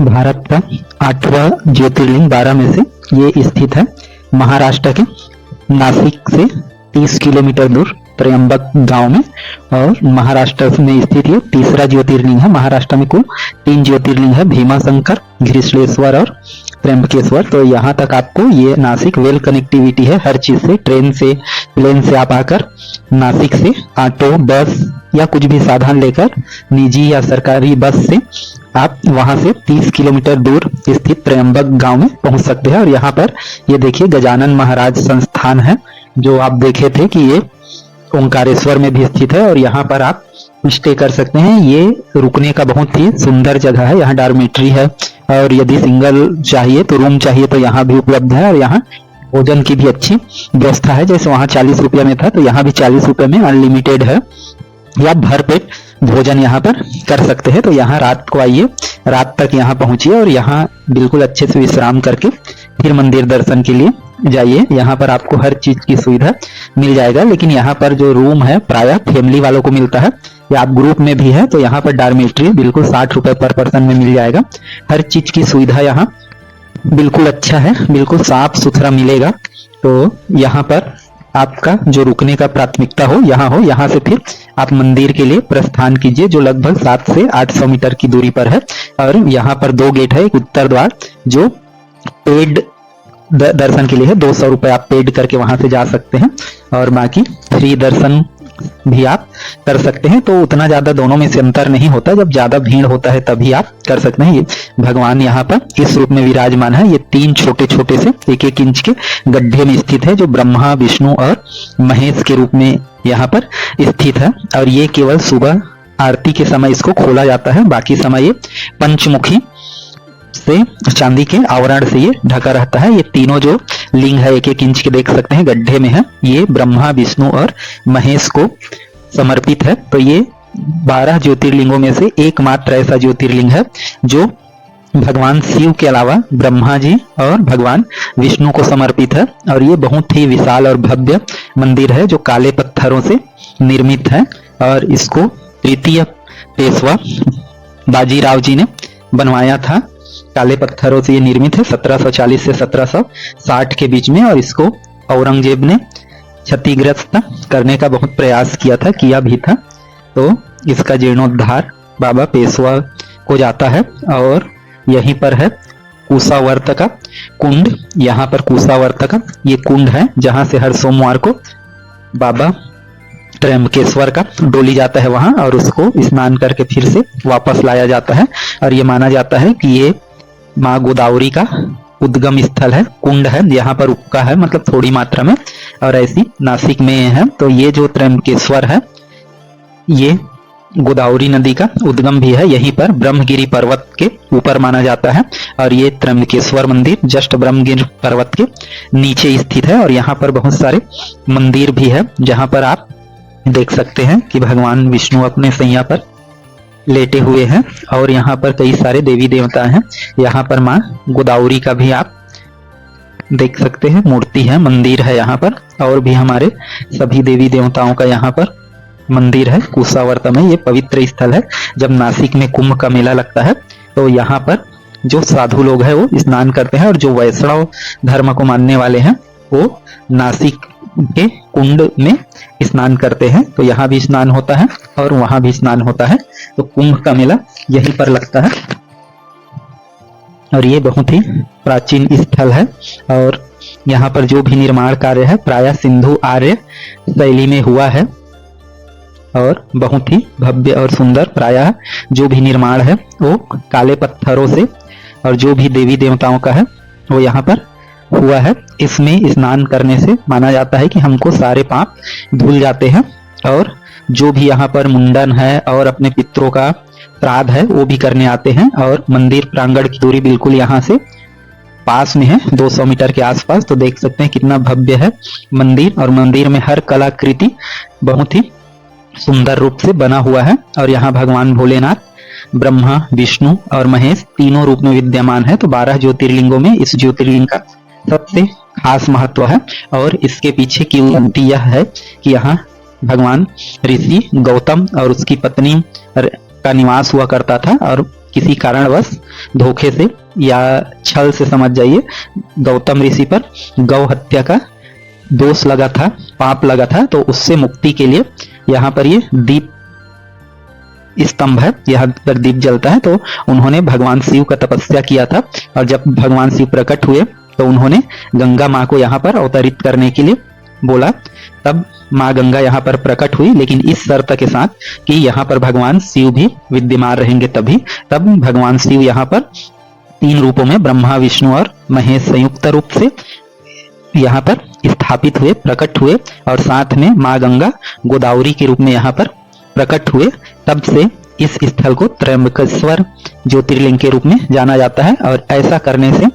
भारत का 8वां ज्योतिर्लिंग 12 में से ये स्थित है महाराष्ट्र के नासिक से 30 किलोमीटर दूर त्र्यंबक गांव में। और महाराष्ट्र में स्थित ये तीसरा ज्योतिर्लिंग है। महाराष्ट्र में कुल 3 ज्योतिर्लिंग है, भीमाशंकर, घृष्णेश्वर और त्र्यंबकेश्वर। तो यहाँ तक आपको ये नासिक वेल कनेक्टिविटी है हर चीज से, ट्रेन से, प्लेन से आप आकर नासिक से ऑटो, बस या कुछ भी साधन लेकर निजी या सरकारी बस से आप वहां से 30 किलोमीटर दूर स्थित त्र्यंबक गांव में पहुंच सकते हैं। और यहाँ पर ये देखिए गजानन महाराज संस्थान है जो आप देखे थे कि ये ओंकारेश्वर में भी स्थित है और यहाँ पर आप स्टे कर सकते हैं। ये रुकने का बहुत ही सुंदर जगह है। यहाँ डॉर्मेट्री है और यदि सिंगल चाहिए तो रूम चाहिए तो यहाँ भी उपलब्ध है। और यहाँ भोजन की भी अच्छी व्यवस्था है, जैसे वहाँ 40 रुपये में था तो यहाँ भी 40 रुपये में अनलिमिटेड है, या भर पेट भोजन यहाँ पर कर सकते हैं। तो यहाँ रात को आइए, रात तक यहाँ पहुंचिए और यहाँ बिल्कुल अच्छे से विश्राम करके फिर मंदिर दर्शन के लिए जाइए। यहाँ पर आपको हर चीज की सुविधा मिल जाएगा, लेकिन यहाँ पर जो रूम है प्रायः फैमिली वालों को मिलता है या आप ग्रुप में भी है तो यहाँ पर डॉर्मेट्री बिल्कुल 60 रुपए पर पर्सन में मिल जाएगा। हर चीज की सुविधा यहाँ बिल्कुल अच्छा है, बिल्कुल साफ सुथरा मिलेगा। तो यहाँ पर आपका जो रुकने का प्राथमिकता हो, यहाँ से फिर आप मंदिर के लिए प्रस्थान कीजिए जो लगभग 700 से 800 मीटर की दूरी पर है। और यहाँ पर 2 गेट है, एक उत्तर द्वार जो पेड दर्शन के लिए है, 200 रुपए आप पेड करके वहां से जा सकते हैं और बाकी फ्री दर्शन भी आप कर सकते हैं। तो उतना ज्यादा दोनों में से अंतर नहीं होता, जब ज्यादा भीड़ होता है तभी आप कर सकते हैं। ये भगवान यहाँ पर इस रूप में विराजमान है। ये 3 छोटे छोटे से 1-1 इंच के गड्ढे में स्थित है जो ब्रह्मा, विष्णु और महेश के रूप में यहाँ पर स्थित है। और ये केवल सुबह आरती के समय इसको खोला जाता है, बाकी समय ये पंचमुखी से चांदी के आवरण से ये ढका रहता है। ये तीनों जो लिंग है 1-1 इंच के देख सकते हैं गड्ढे में है, ये ब्रह्मा, विष्णु और महेश को समर्पित है। तो ये 12 ज्योतिर्लिंगों में से एकमात्र ऐसा ज्योतिर्लिंग है जो भगवान शिव के अलावा ब्रह्मा जी और भगवान विष्णु को समर्पित है। और ये बहुत ही विशाल और भव्य मंदिर है जो काले पत्थरों से निर्मित है। और इसको तृतीय पेशवा बाजीराव जी ने बनवाया था। काले पत्थरों से ये निर्मित है 1740 से 1760 के बीच में। और इसको औरंगजेब ने क्षतिग्रस्त करने का बहुत प्रयास किया भी था। तो इसका जीर्णोद्धार बाबा पेशवा को जाता है। और यहीं पर है कुशावर्त का कुंड। यहाँ पर कुशावर्त का ये कुंड है जहां से हर सोमवार को बाबा त्र्यंबकेश्वर का डोली जाता है वहां और उसको स्नान करके फिर से वापस लाया जाता है। और ये माना जाता है कि ये माँ गोदावरी का उद्गम स्थल है, कुंड है। यहाँ पर उपका है, मतलब थोड़ी मात्रा में, और ऐसी नासिक में है। तो ये जो त्र्यंबकेश्वर है ये गोदावरी नदी का उद्गम भी है, यहीं पर ब्रह्मगिरी पर्वत के ऊपर माना जाता है। और ये त्र्यंबकेश्वर मंदिर जस्ट ब्रह्मगिरी पर्वत के नीचे स्थित है। और यहाँ पर बहुत सारे मंदिर भी है जहाँ पर आप देख सकते हैं कि भगवान विष्णु अपने सैया पर लेटे हुए हैं और यहाँ पर कई सारे देवी देवता हैं। यहाँ पर माँ गोदावरी का भी आप देख सकते हैं मूर्ति है, मंदिर है यहाँ पर। और भी हमारे सभी देवी देवताओं का यहाँ पर मंदिर है। कुशावर्त में ये पवित्र स्थल है। जब नासिक में कुंभ का मेला लगता है तो यहाँ पर जो साधु लोग हैं वो स्नान करते हैं और जो वैष्णव धर्म को मानने वाले हैं वो नासिक के कुंड में स्नान करते हैं। तो यहाँ भी स्नान होता है और वहां भी स्नान होता है। तो कुंभ का मेला यहीं पर लगता है और ये बहुत ही प्राचीन स्थल है। और यहाँ पर जो भी निर्माण कार्य है प्रायः सिंधु आर्य शैली में हुआ है और बहुत ही भव्य और सुंदर प्रायः जो भी निर्माण है वो काले पत्थरों से और जो भी देवी देवताओं का है वो यहाँ पर हुआ है। इसमें स्नान करने से माना जाता है कि हमको सारे पाप धुल जाते हैं। और जो भी यहाँ पर मुंडन है और अपने पितरों का श्राद्ध है वो भी करने आते हैं। और मंदिर प्रांगण की दूरी बिल्कुल यहाँ से पास में है, 200 मीटर के आसपास। तो देख सकते हैं कितना भव्य है मंदिर। और मंदिर में हर कलाकृति बहुत ही सुंदर रूप से बना हुआ है। और यहाँ भगवान भोलेनाथ, ब्रह्मा, विष्णु और महेश तीनों रूप में विद्यमान है। तो 12 ज्योतिर्लिंगों में इस ज्योतिर्लिंग का सबसे खास महत्व है। और इसके पीछे की उन्नति यह है कि यहाँ भगवान ऋषि गौतम और उसकी पत्नी का निवास हुआ करता था। और किसी कारणवश धोखे से या छल से समझ जाइए गौतम ऋषि पर गौ हत्या का दोष लगा था, पाप लगा था, तो उससे मुक्ति के लिए यहाँ पर ये दीप स्तंभ है, यहाँ पर दीप जलता है। तो उन्होंने भगवान शिव का तपस्या किया था और जब भगवान शिव प्रकट हुए तो उन्होंने गंगा माँ को यहाँ पर अवतरित करने के लिए बोला, तब माँ गंगा यहाँ पर प्रकट हुई, लेकिन इस शर्त के साथ कि यहाँ पर भगवान शिव भी विद्यमान रहेंगे तभी। तब भगवान शिव यहाँ पर 3 रूपों में ब्रह्मा विष्णु और महेश संयुक्त रूप से यहाँ पर स्थापित हुए, प्रकट हुए, और साथ में माँ गंगा गोदावरी के रूप में यहाँ पर प्रकट हुए। तब से इस स्थल को त्र्यंबकेश्वर ज्योतिर्लिंग के रूप में जाना जाता है। और ऐसा करने से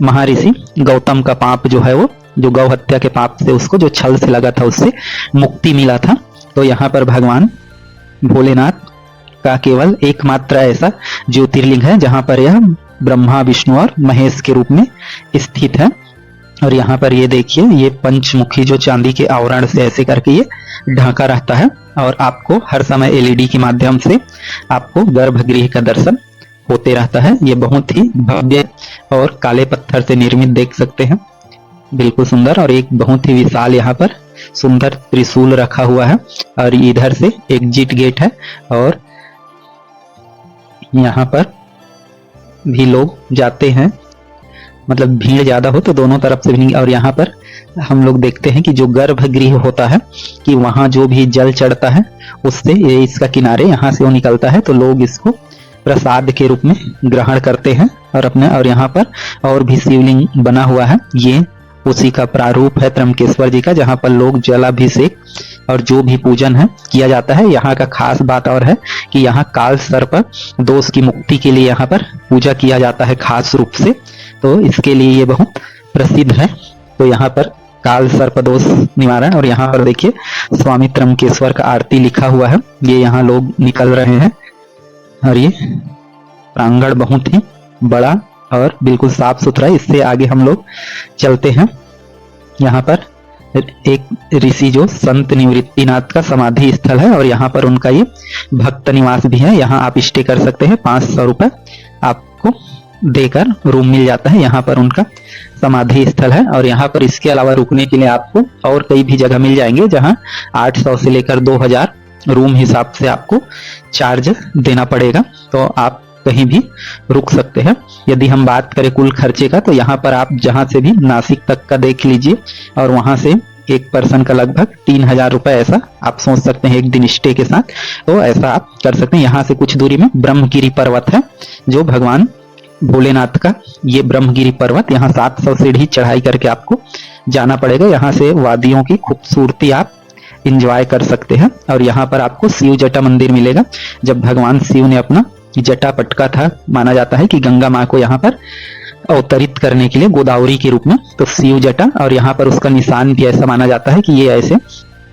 महर्षि गौतम का पाप जो है, वो जो गौ हत्या के पाप से, उसको जो छल से लगा था, उससे मुक्ति मिला था। तो यहाँ पर भगवान भोलेनाथ का केवल एकमात्र ऐसा ज्योतिर्लिंग है जहाँ पर यह ब्रह्मा विष्णु और महेश के रूप में स्थित है। और यहाँ पर ये देखिए, ये पंचमुखी जो चांदी के आवरण से ऐसे करके ये ढका रहता है और आपको हर समय एलईडी के माध्यम से आपको गर्भगृह का दर्शन होते रहता है। ये बहुत ही भव्य और काले पत्थर से निर्मित देख सकते हैं, बिल्कुल सुंदर। और एक बहुत ही विशाल यहाँ पर सुंदर त्रिशूल रखा हुआ है और इधर से एग्जिट गेट है और यहाँ पर भी लोग जाते हैं, मतलब भीड़ ज्यादा हो तो दोनों तरफ से भी। और यहाँ पर हम लोग देखते हैं कि जो गर्भगृह होता है कि वहां जो भी जल चढ़ता है उससे ये इसका किनारे यहाँ से वो निकलता है, तो लोग इसको प्रसाद के रूप में ग्रहण करते हैं और अपने। और यहाँ पर और भी शिवलिंग बना हुआ है, ये उसी का प्रारूप है त्र्यंबकेश्वर जी का, जहाँ पर लोग जलाभिषेक और जो भी पूजन है किया जाता है। यहाँ का खास बात और है कि यहाँ काल सर्प दोष की मुक्ति के लिए यहाँ पर पूजा किया जाता है खास रूप से, तो इसके लिए ये बहुत प्रसिद्ध है। तो यहाँ पर काल सर्प दोष निवारण। और यहाँ पर देखिए स्वामी त्र्यंबकेश्वर का आरती लिखा हुआ है, ये यहाँ लोग निकल रहे हैं। और ये प्रांगण बहुत ही बड़ा और बिल्कुल साफ सुथरा है। इससे आगे हम लोग चलते हैं। यहाँ पर एक ऋषि जो संत निवृत्तिनाथ का समाधि स्थल है और यहाँ पर उनका ये भक्त निवास भी है। यहाँ आप स्टे कर सकते हैं, 500 रुपए आपको देकर रूम मिल जाता है। यहाँ पर उनका समाधि स्थल है और यहाँ पर इसके अलावा रुकने के लिए आपको और कई भी जगह मिल जाएंगे, जहाँ 800 से लेकर 2000 रूम हिसाब से आपको चार्ज देना पड़ेगा, तो आप कहीं भी रुक सकते हैं। यदि हम बात करें कुल खर्चे का, तो यहाँ पर आप जहाँ से भी नासिक तक का देख लीजिए और वहां से एक पर्सन का लगभग 3000 रुपए, ऐसा आप सोच सकते हैं एक दिन स्टे के साथ, तो ऐसा आप कर सकते हैं। यहाँ से कुछ दूरी में ब्रह्मगिरी पर्वत है, जो भगवान भोलेनाथ का ये ब्रह्मगिरी पर्वत, यहाँ 700 सीढ़ी चढ़ाई करके आपको जाना पड़ेगा। यहाँ से वादियों की खूबसूरती आप इंजॉय कर सकते हैं। और यहाँ पर आपको शिव जटा मंदिर मिलेगा। जब भगवान शिव ने अपना जटा पटका था, माना जाता है कि गंगा माँ को यहाँ पर अवतरित करने के लिए गोदावरी के रूप में, तो शिव जटा, और यहाँ पर उसका निशान भी ऐसा माना जाता है कि ये ऐसे,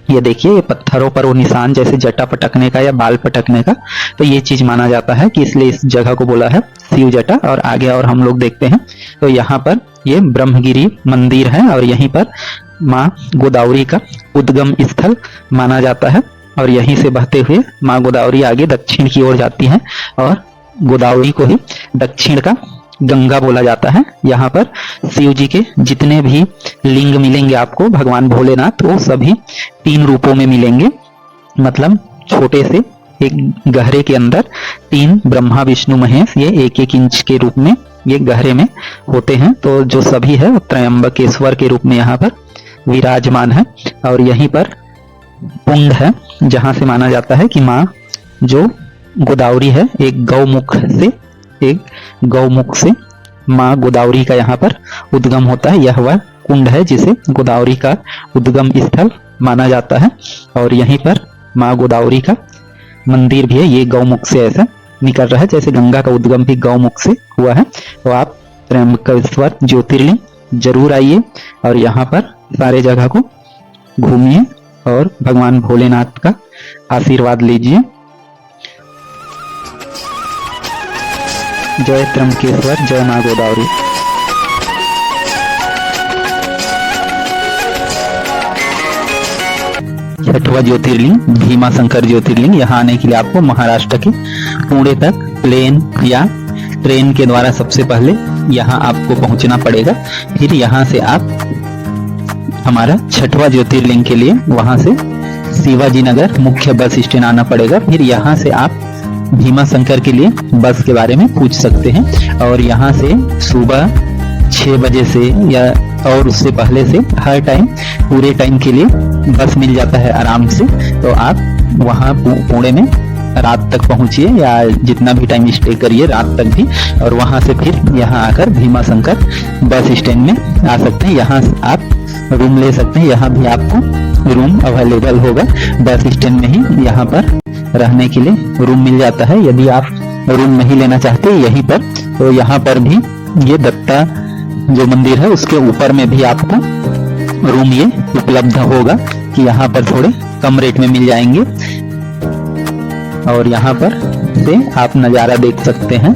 ये देखिए ये पत्थरों पर वो निशान जैसे जटा पटकने का या बाल पटकने का, तो ये चीज माना जाता है कि इसलिए इस जगह को बोला है शिव जटा। और आगे और हम लोग देखते हैं तो यहाँ पर ये ब्रह्मगिरी मंदिर है और यहीं पर माँ गोदावरी का उद्गम स्थल माना जाता है। और यहीं से बहते हुए माँ गोदावरी आगे दक्षिण की ओर जाती है और गोदावरी को ही दक्षिण का गंगा बोला जाता है। यहाँ पर शिव जी के जितने भी लिंग मिलेंगे आपको भगवान भोलेनाथ, वो सभी 3 रूपों में मिलेंगे। मतलब छोटे से एक गहरे के अंदर 3 ब्रह्मा विष्णु महेश, ये 1-1 इंच के रूप में ये गहरे में होते हैं। तो जो सभी है वो त्र्यंबकेश्वर के रूप में यहाँ पर विराजमान है। और यहीं पर कुंड है जहां से माना जाता है कि माँ जो गोदावरी है, एक गौमुख से माँ गोदावरी का यहाँ पर उद्गम होता है। यह वह कुंड है जिसे गोदावरी का उद्गम स्थल माना जाता है। और यहीं पर माँ गोदावरी का मंदिर भी है, ये गौमुख से ऐसा निकल रहा है, जैसे गंगा का उद्गम भी गौमुख से हुआ है। तो आप त्र्यंबकेश्वर ज्योतिर्लिंग जरूर आइए और यहाँ पर सारे जगह को घूमिए और भगवान भोलेनाथ का आशीर्वाद लीजिए। जय त्र्यंबकेश्वर, जय मां गोदावरी। छठवां ज्योतिर्लिंग भीमा शंकर ज्योतिर्लिंग। यहाँ आने के लिए आपको महाराष्ट्र के पुणे तक प्लेन या ट्रेन के द्वारा सबसे पहले यहाँ आपको पहुंचना पड़ेगा। फिर यहाँ से आप हमारा छठवां ज्योतिर्लिंग के लिए वहां से शिवाजी नगर मुख्य बस स्टैंड आना पड़ेगा। फिर यहाँ से आप भीमा शंकर के लिए बस के बारे में पूछ सकते हैं और यहाँ से सुबह 6 बजे से या और उससे पहले से हर टाइम पूरे टाइम के लिए बस मिल जाता है आराम से। तो आप वहाँ पुणे में रात तक पहुंचिए या जितना भी टाइम स्टे करिए रात तक भी, और वहां से फिर यहाँ आकर भीमा शंकर बस स्टैंड में आ सकते हैं। यहाँ आप रूम ले सकते हैं, यहाँ भी आपको रूम अवेलेबल होगा बस स्टैंड में ही। यहाँ पर रहने के लिए रूम मिल जाता है। यदि आप रूम नहीं लेना चाहते यहीं पर, तो यहाँ पर भी ये दत्ता जो मंदिर है उसके ऊपर में भी आपको रूम ये उपलब्ध होगा कि यहाँ पर थोड़े कम रेट में मिल जाएंगे। और यहाँ पर से आप नज़ारा देख सकते हैं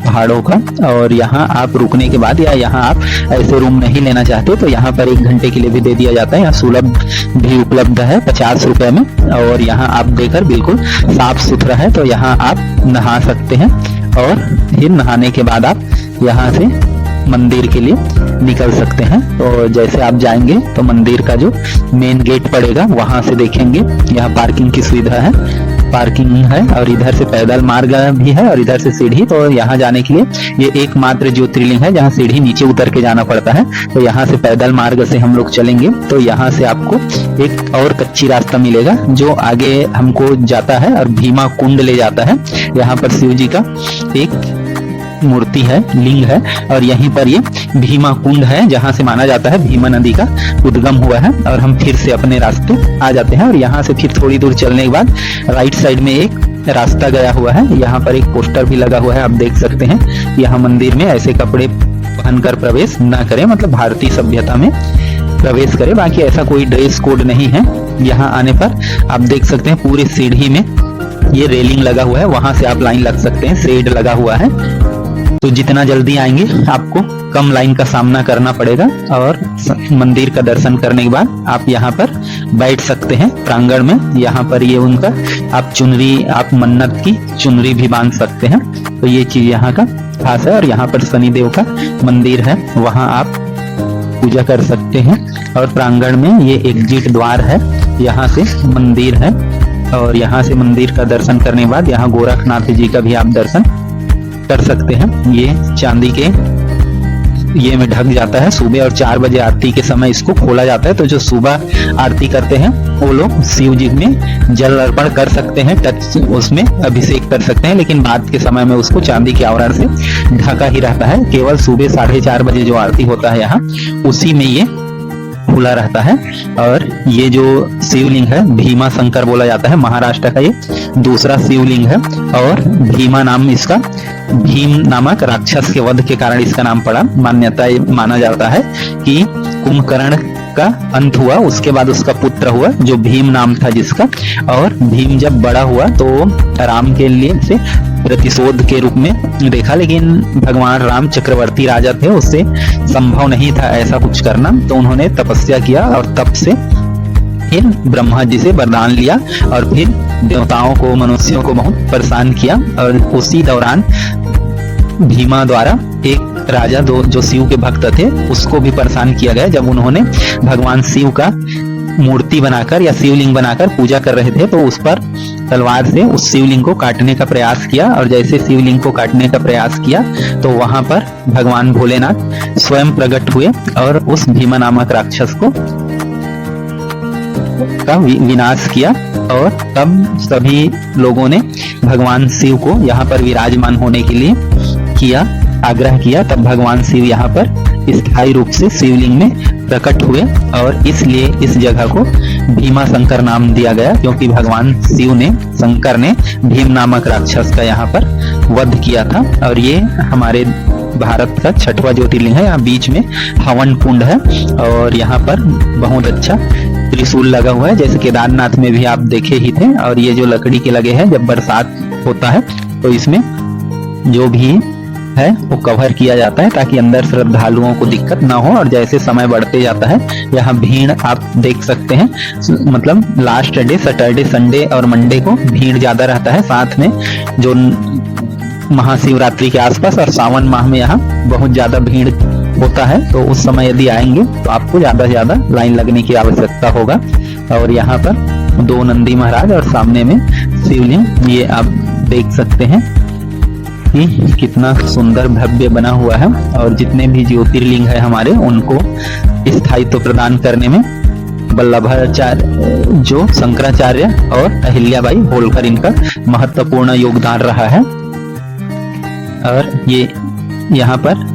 पहाड़ों का। और यहाँ आप रुकने के बाद या यहाँ आप ऐसे रूम नहीं लेना चाहते तो यहाँ पर 1 घंटे के लिए भी दे दिया जाता है। यहाँ सुलभ भी उपलब्ध है 50 रुपए में, और यहाँ आप देकर बिल्कुल साफ सुथरा है। तो यहाँ आप नहा सकते हैं और फिर नहाने के बाद आप यहाँ से मंदिर के लिए निकल सकते हैं। तो जैसे आप जाएंगे तो मंदिर का जो मेन गेट पड़ेगा वहां से देखेंगे यहाँ पार्किंग की सुविधा है, पार्किंग है, और इधर से पैदल मार्ग भी है और इधर से सीढ़ी। तो यहाँ जाने के लिए ये एकमात्र ज्योतिर्लिंग है जहाँ सीढ़ी नीचे उतर के जाना पड़ता है। तो यहाँ से पैदल मार्ग से हम लोग चलेंगे तो यहाँ से आपको एक और कच्ची रास्ता मिलेगा जो आगे हमको जाता है और भीमा कुंड ले जाता है। यहाँ पर शिव जी का एक मूर्ति है, लिंग है, और यहीं पर ये भीमा कुंड है जहां से माना जाता है भीमा नदी का उद्गम हुआ है। और हम फिर से अपने रास्ते आ जाते हैं और यहाँ से फिर थोड़ी दूर चलने के बाद राइट साइड में एक रास्ता गया हुआ है। यहाँ पर एक पोस्टर भी लगा हुआ है, आप देख सकते हैं। यहाँ मंदिर में ऐसे कपड़े पहनकर प्रवेश न करें, मतलब भारतीय सभ्यता में प्रवेश करें, बाकी ऐसा कोई ड्रेस कोड नहीं है। यहाँ आने पर आप देख सकते हैं पूरी सीढ़ी में ये रेलिंग लगा हुआ है, वहां से आप लाइन लग सकते हैं, शेड लगा हुआ है। तो जितना जल्दी आएंगे आपको कम लाइन का सामना करना पड़ेगा। और मंदिर का दर्शन करने के बाद आप यहाँ पर बैठ सकते हैं प्रांगण में। यहाँ पर ये उनका आप चुनरी, आप मन्नत की चुनरी भी बांध सकते हैं। तो ये चीज यहाँ का खास है। और यहाँ पर शनिदेव का मंदिर है, वहाँ आप पूजा कर सकते हैं। और प्रांगण में ये एग्जिट द्वार है, यहाँ से मंदिर है। और यहाँ से मंदिर का दर्शन करने के बाद यहाँ गोरखनाथ जी का भी आप दर्शन कर सकते हैं। ये चांदी के ये में ढक जाता है। सुबह और 4 बजे आरती के समय इसको खोला जाता है। तो जो सुबह आरती करते हैं वो लोग शिव जी में जल अर्पण कर सकते हैं, टच उसमें अभिषेक कर सकते हैं, लेकिन बाद के समय में उसको चांदी के आवरण से ढका ही रहता है। केवल सुबह 4:30 बजे जो आरती होता है यहाँ उसी में ये खुला रहता है। और ये जो शिवलिंग है भीमा शंकर बोला जाता है, महाराष्ट्र का ये दूसरा शिवलिंग है। और भीमा नाम इसका भीम नामक राक्षस के वध के कारण इसका नाम पड़ा। मान्यता माना जाता है कि कुंभकर्ण का अंत हुआ, उसके बाद उसका पुत्र हुआ जो भीम नाम था जिसका। और भीम जब बड़ा हुआ तो राम के लिए से प्रतिशोध के रूप में देखा, लेकिन भगवान राम चक्रवर्ती राजा थे, उससे संभव नहीं था ऐसा कुछ करना। तो उन्होंने तपस्या किया और तब से फिर ब्रह्मा जी से वरदान लिया और फिर देवताओं को, मनुष्यों को बहुत परेशान किया। और उसी दौरान भीमा द्वारा एक राजा जो शिव के भक्त थे उसको भी परेशान किया गया। जब उन्होंने भगवान शिव का मूर्ति बनाकर या शिवलिंग बनाकर पूजा कर रहे थे तो उस पर तलवार से उस शिवलिंग को काटने का प्रयास किया। और जैसे शिवलिंग को काटने का प्रयास किया तो वहां पर भगवान भोलेनाथ स्वयं प्रकट हुए और उस भीमा नामक राक्षस को का विनाश किया। और तब सभी लोगों ने भगवान शिव को यहाँ पर विराजमान होने के लिए किया, आग्रह किया। तब भगवान शिव यहाँ पर स्थायी रूप से शिवलिंग में प्रकट हुए और इसलिए इस जगह को भीमा शंकर नाम दिया गया, क्योंकि भगवान शिव ने, शंकर ने भीम नामक राक्षस का यहाँ पर वध किया था। और ये हमारे भारत का 6वां ज्योतिर्लिंग है। यहाँ बीच में हवन कुंड है और यहाँ पर बहुत अच्छा त्रिशूल लगा हुआ है, जैसे केदारनाथ में भी आप देखे ही थे। और ये जो लकड़ी के लगे हैं, जब बरसात होता है तो इसमें जो भी है वो कवर किया जाता है ताकि अंदर श्रद्धालुओं को दिक्कत ना हो। और जैसे समय बढ़ते जाता है यहाँ भीड़ आप देख सकते हैं, मतलब लास्ट डे सैटरडे संडे और मंडे को भीड़ ज्यादा रहता है। साथ में जो महाशिवरात्रि के आसपास और सावन माह में यहाँ बहुत ज्यादा भीड़ होता है, तो उस समय यदि आएंगे तो आपको ज्यादा से ज्यादा लाइन लगने की आवश्यकता होगा। और यहाँ पर 2 नंदी महाराज और सामने में शिवलिंग, ये आप देख सकते हैं कि कितना सुंदर भव्य बना हुआ है। और जितने भी ज्योतिर्लिंग है हमारे उनको स्थायित्व प्रदान करने में वल्लभाचार्य जो शंकराचार्य और अहिल्याबाई होलकर इनका महत्वपूर्ण योगदान रहा है। और ये यहाँ पर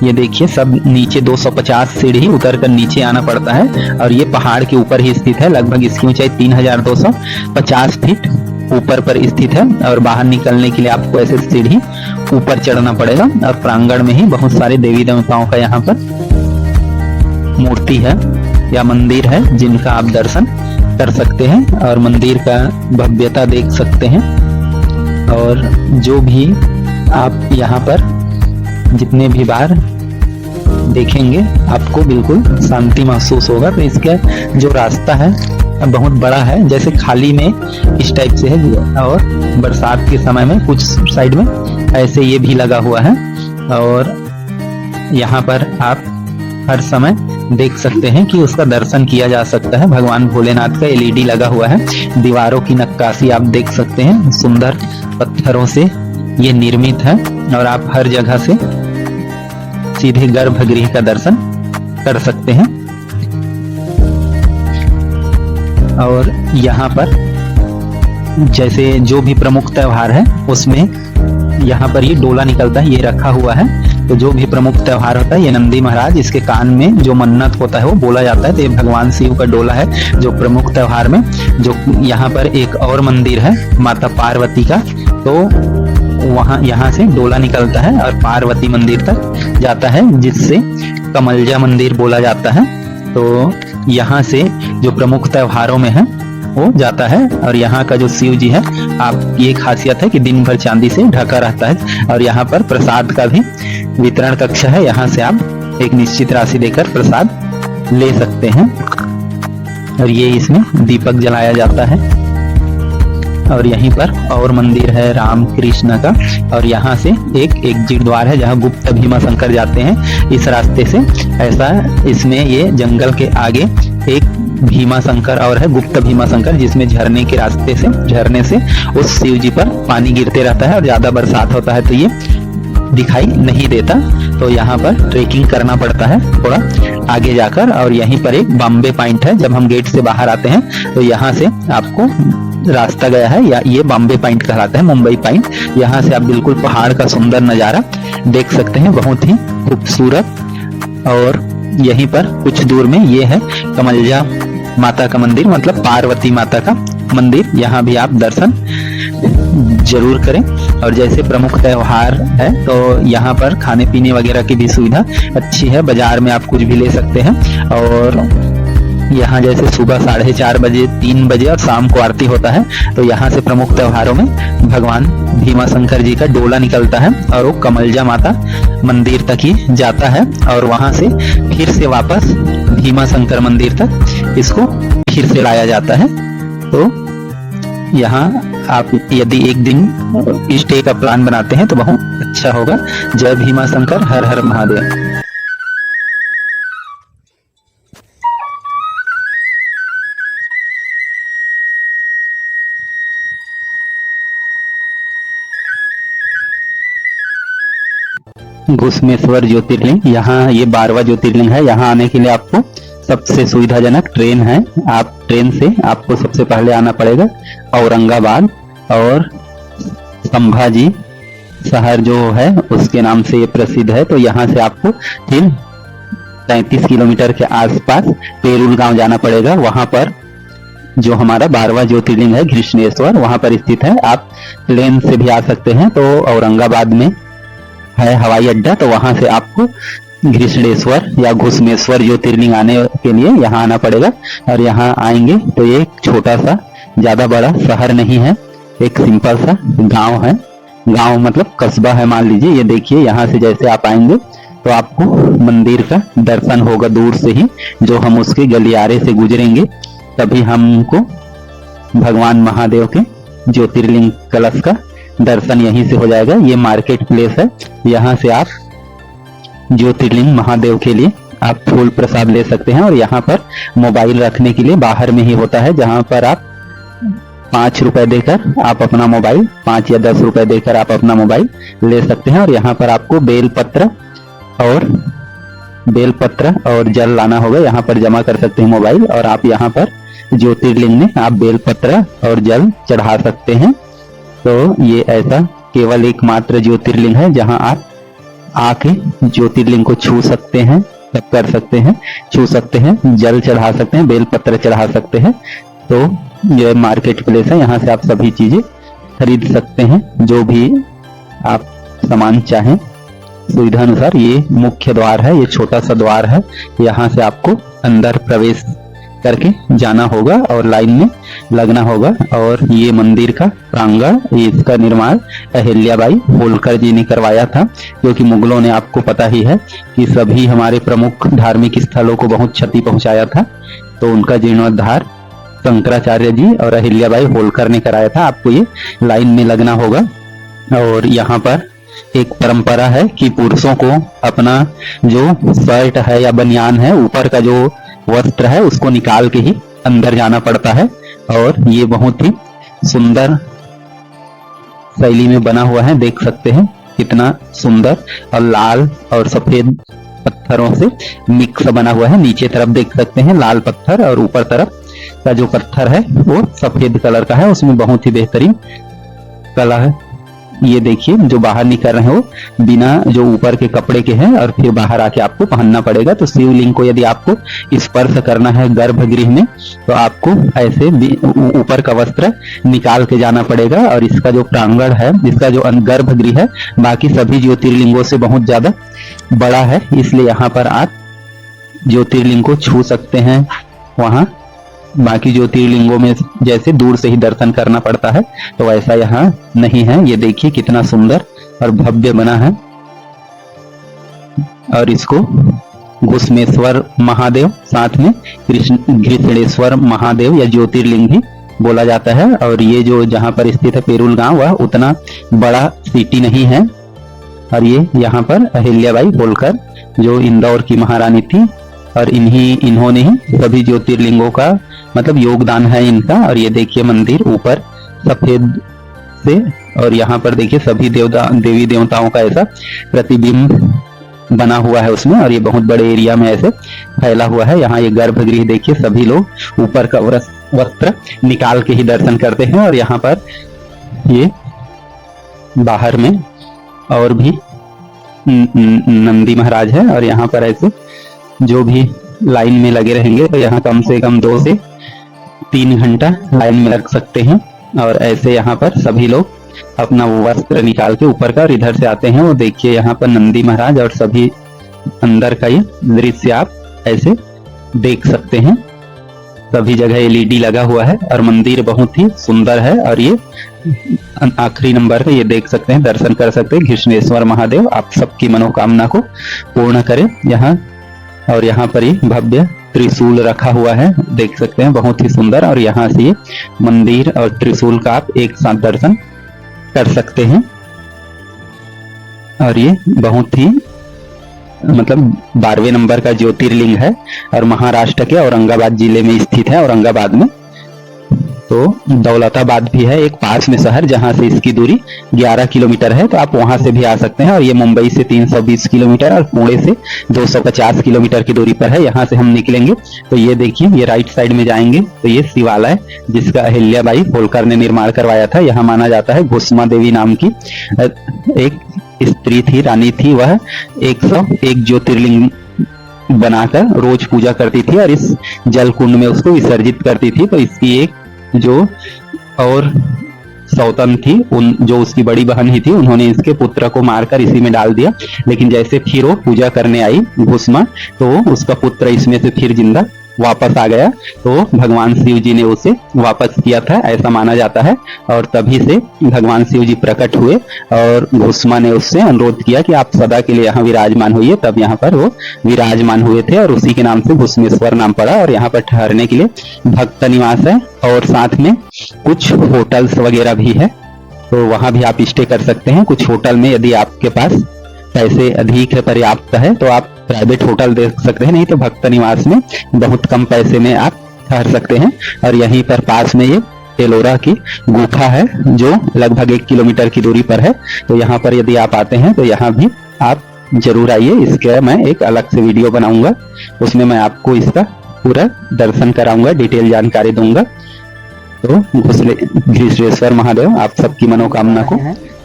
ये देखिए सब नीचे 250 सीढ़ी उतर कर नीचे आना पड़ता है और ये पहाड़ के ऊपर ही स्थित है। लगभग इसकी ऊंचाई 3250 फीट ऊपर पर स्थित है। और बाहर निकलने के लिए आपको ऐसे सीढ़ी ऊपर चढ़ना पड़ेगा। और प्रांगण में ही बहुत सारे देवी देवताओं का यहाँ पर मूर्ति है या मंदिर है जिनका आप दर्शन कर सकते हैं और मंदिर का भव्यता देख सकते हैं। और जो भी आप यहाँ पर जितने भी बार देखेंगे आपको बिल्कुल शांति महसूस होगा। तो इसका जो रास्ता है बहुत बड़ा है, जैसे खाली में इस टाइप से है और बरसात के समय में कुछ साइड में ऐसे ये भी लगा हुआ है। और यहाँ पर आप हर समय देख सकते हैं कि उसका दर्शन किया जा सकता है। भगवान भोलेनाथ का एलईडी लगा हुआ है। दीवारों की नक्काशी आप देख सकते हैं, सुंदर पत्थरों से ये निर्मित है। और आप हर जगह से सीधे गर्भगृह का दर्शन कर सकते हैं। और यहाँ पर जैसे जो भी प्रमुख त्योहार है उसमें यहाँ पर ये डोला निकलता है, ये रखा हुआ है। तो जो भी प्रमुख त्योहार होता है ये नंदी महाराज, इसके कान में जो मन्नत होता है वो बोला जाता है। तो ये भगवान शिव का डोला है जो प्रमुख त्योहार में। जो यहाँ पर एक और मंदिर है माता पार्वती का, तो वहाँ यहाँ से डोला निकलता है और पार्वती मंदिर तक जाता है जिससे कमलजा मंदिर बोला जाता है। तो यहाँ से जो प्रमुख त्योहारों में है वो जाता है। और यहाँ का जो शिव जी है आप ये खासियत है कि दिन भर चांदी से ढका रहता है। और यहाँ पर प्रसाद का भी वितरण कक्ष है, यहाँ से आप एक निश्चित राशि देकर प्रसाद ले सकते हैं। और ये इसमें दीपक जलाया जाता है। और यहीं पर और मंदिर है राम कृष्ण का। और यहाँ से एक एग्जिट द्वार है जहाँ गुप्त भीमा शंकर जाते हैं इस रास्ते से। ऐसा इसमें ये जंगल के आगे एक भीमा शंकर और है, गुप्त भीमा शंकर, जिसमें झरने के रास्ते से झरने से उस शिव जी पर पानी गिरते रहता है और ज्यादा बरसात होता है तो ये दिखाई नहीं देता। तो यहाँ पर ट्रेकिंग करना पड़ता है थोड़ा आगे जाकर। और यहीं पर एक बॉम्बे पॉइंट है, जब हम गेट से बाहर आते हैं तो यहाँ से आपको रास्ता गया है या ये बॉम्बे पॉइंट कहलाता है, मुंबई पॉइंट। यहाँ से आप बिल्कुल पहाड़ का सुंदर नजारा देख सकते हैं, बहुत ही खूबसूरत। और यहीं पर कुछ दूर में ये है कमलजा माता का मंदिर, मतलब पार्वती माता का मंदिर। यहाँ भी आप दर्शन जरूर करें। और जैसे प्रमुख त्योहार है तो यहाँ पर खाने पीने वगैरह की भी सुविधा अच्छी है, बाजार में आप कुछ भी ले सकते हैं। और यहाँ जैसे सुबह 4:30 बजे 3 बजे और शाम को आरती होता है। तो यहाँ से प्रमुख त्योहारों में भगवान भीमा शंकर जी का डोला निकलता है और वो कमलजा माता मंदिर तक ही जाता है। और वहां से फिर से वापस भीमा शंकर मंदिर तक इसको फिर से लाया जाता है। तो यहाँ आप यदि एक दिन स्टे का प्लान बनाते हैं तो बहुत अच्छा होगा। जय भीमा शंकर, हर हर महादेव। घुसमेश्वर ज्योतिर्लिंग, यहाँ ये 12वां ज्योतिर्लिंग है। यहाँ आने के लिए आपको सबसे सुविधाजनक ट्रेन है। आप ट्रेन से आपको सबसे पहले आना पड़ेगा औरंगाबाद, और संभाजी शहर जो है उसके नाम से ये प्रसिद्ध है। तो यहाँ से आपको फिर 33 किलोमीटर के आसपास पेरुल गांव जाना पड़ेगा। वहां पर जो हमारा 12वां ज्योतिर्लिंग है घृष्णेश्वर वहां पर स्थित है। आप प्लेन से भी आ सकते हैं। तो औरंगाबाद में है हवाई अड्डा, तो वहां से आपको घृष्णेश्वर या घुसमेश्वर ज्योतिर्लिंग आने के लिए यहाँ आना पड़ेगा। और यहाँ आएंगे तो ये एक छोटा सा, ज्यादा बड़ा शहर नहीं है, एक सिंपल सा गांव है। गांव मतलब कस्बा है मान लीजिए। ये देखिए यहाँ से जैसे आप आएंगे तो आपको मंदिर का दर्शन होगा दूर से ही। जो हम उसके गलियारे से गुजरेंगे तभी हमको भगवान महादेव के ज्योतिर्लिंग कलश का दर्शन यहीं से हो जाएगा। ये मार्केट प्लेस है, यहाँ से आप ज्योतिर्लिंग महादेव के लिए आप फूल प्रसाद ले सकते हैं। और यहाँ पर मोबाइल रखने के लिए बाहर में ही होता है, जहाँ पर आप 5 रुपए देकर आप अपना मोबाइल 5 या 10 रुपए देकर आप अपना मोबाइल ले सकते हैं। और यहाँ पर आपको बेलपत्र और जल लाना होगा, यहाँ पर जमा कर सकते हैं मोबाइल। और आप यहाँ पर ज्योतिर्लिंग में आप बेलपत्र और जल चढ़ा सकते हैं। तो ये ऐसा केवल एकमात्र ज्योतिर्लिंग है जहाँ आप आके ज्योतिर्लिंग को छू सकते हैं, सब कर सकते हैं, छू सकते हैं, जल चढ़ा सकते हैं, बेलपत्र चढ़ा सकते हैं। तो ये मार्केट प्लेस है, यहाँ से आप सभी चीजें खरीद सकते हैं, जो भी आप सामान चाहें सुविधा अनुसार। ये मुख्य द्वार है, ये छोटा सा द्वार है, यहाँ से आपको अंदर प्रवेश करके जाना होगा और लाइन में लगना होगा। और ये मंदिर का प्रांगण, इसका निर्माण अहिल्याबाई होलकर जी ने करवाया था, क्योंकि मुगलों ने, आपको पता ही है कि सभी हमारे प्रमुख धार्मिक स्थलों को बहुत क्षति पहुंचाया था। तो उनका जीर्णोद्धार शंकराचार्य जी और अहिल्याबाई होलकर ने कराया था। आपको ये लाइन में लगना होगा। और यहाँ पर एक परंपरा है कि पुरुषों को अपना जो शर्ट है या बनियान है, ऊपर का जो वस्त्र है, उसको निकाल के ही अंदर जाना पड़ता है। और ये बहुत ही सुंदर शैली में बना हुआ है, देख सकते हैं कितना सुंदर। और लाल और सफेद पत्थरों से मिक्स बना हुआ है। नीचे तरफ देख सकते हैं लाल पत्थर और ऊपर तरफ का जो पत्थर है वो सफेद कलर का है, उसमें बहुत ही बेहतरीन कला है। ये देखिए जो बाहर निकल रहे हो बिना जो ऊपर के कपड़े के हैं, और फिर बाहर आके आपको पहनना पड़ेगा। तो शिवलिंग को यदि आपको स्पर्श करना है गर्भगृह में, तो आपको ऐसे ऊपर का वस्त्र निकाल के जाना पड़ेगा। और इसका जो प्रांगण है, इसका जो गर्भगृह है, बाकी सभी ज्योतिर्लिंगों से बहुत ज्यादा बड़ा है, इसलिए यहाँ पर आप ज्योतिर्लिंग को छू सकते हैं। वहां बाकी ज्योतिर्लिंगों में जैसे दूर से ही दर्शन करना पड़ता है, तो ऐसा यहाँ नहीं है। ये देखिए कितना सुंदर और भव्य बना है। और इसको घुसमेश्वर महादेव, साथ में घृष्णेश्वर महादेव या ज्योतिर्लिंग भी बोला जाता है। और ये जो जहाँ पर स्थित है पेरुल गांव, वह उतना बड़ा सिटी नहीं है। और ये यहाँ पर अहिल्याबाई होलकर जो इंदौर की महारानी थी, और इन्होंने ही सभी ज्योतिर्लिंगों का मतलब योगदान है इनका। और ये देखिए मंदिर ऊपर सफेद से, और यहाँ पर देखिए सभी देवी देवताओं का ऐसा प्रतिबिंब बना हुआ है उसमें। और ये बहुत बड़े एरिया में ऐसे फैला हुआ है। यहाँ ये गर्भगृह देखिए, सभी लोग ऊपर का वस्त्र निकाल के ही दर्शन करते हैं। और यहाँ पर ये बाहर में और भी नंदी महाराज है, और यहाँ पर ऐसे जो भी लाइन में लगे रहेंगे, तो यहाँ कम से कम 2 से 3 घंटा लाइन में लग सकते हैं। और ऐसे यहाँ पर सभी लोग अपना वो वस्त्र निकाल के ऊपर का और इधर से आते हैं। वो देखिए यहाँ पर नंदी महाराज और सभी अंदर का ये दृश्य आप ऐसे देख सकते हैं। सभी जगह एलईडी लगा हुआ है और मंदिर बहुत ही सुंदर है। और ये आखिरी नंबर पे ये देख सकते हैं, दर्शन कर सकते हैं घृष्णेश्वर महादेव। आप सबकी मनोकामना को पूर्ण करें यहाँ। और यहाँ पर ये भव्य त्रिशूल रखा हुआ है, देख सकते हैं बहुत ही सुंदर। और यहाँ से ये मंदिर और त्रिशूल का आप एक साथ दर्शन कर सकते हैं। और ये बहुत ही मतलब 12वें नंबर का ज्योतिर्लिंग है, और महाराष्ट्र के औरंगाबाद जिले में स्थित है, औरंगाबाद में। तो दौलताबाद भी है एक पास में शहर, जहां से इसकी दूरी 11 किलोमीटर है, तो आप वहां से भी आ सकते हैं। और ये मुंबई से 320 किलोमीटर और पुणे से 250 किलोमीटर की दूरी पर है। यहाँ से हम निकलेंगे तो ये देखिए, ये राइट साइड में जाएंगे तो ये शिवालय जिसका अहिल्याबाई होलकर ने निर्माण करवाया था। यहाँ माना जाता है घुसमा देवी नाम की एक स्त्री थी, रानी थी, वह 101 ज्योतिर्लिंग बनाकर रोज पूजा करती थी और इस जल कुंड में उसको विसर्जित करती थी। तो इसकी एक जो और सौतन थी, जो उसकी बड़ी बहन ही थी, उन्होंने इसके पुत्र को मारकर इसी में डाल दिया। लेकिन जैसे फिर वो पूजा करने आई घुसमा, तो उसका पुत्र इसमें से फिर जिंदा वापस आ गया, तो भगवान शिव जी ने उसे वापस किया था, ऐसा माना जाता है। और तभी से भगवान शिव जी प्रकट हुए और घुस्मा ने उससे अनुरोध किया कि आप सदा के लिए यहाँ विराजमान होइए, तब यहाँ पर वो विराजमान हुए थे और उसी के नाम से घुस्मेश्वर नाम पड़ा। और यहाँ पर ठहरने के लिए भक्त निवास है और साथ में कुछ होटल्स वगैरह भी है, तो वहां भी आप स्टे कर सकते हैं। कुछ होटल में यदि आपके पास पैसे अधिक है, पर्याप्त है, तो आप प्राइवेट होटल देख सकते हैं, नहीं तो भक्त निवास में बहुत कम पैसे में आप ठहर सकते हैं। और यहीं पर पास में ये एलोरा की गुफा है जो लगभग 1 किलोमीटर की दूरी पर है, तो यहाँ पर यदि आप आते हैं तो यहाँ भी आप जरूर आइए। इसका मैं एक अलग से वीडियो बनाऊंगा, उसमें मैं आपको इसका पूरा दर्शन कराऊंगा, डिटेल जानकारी दूंगा। तो घृष्णेश्वर महादेव आप सबकी मनोकामना को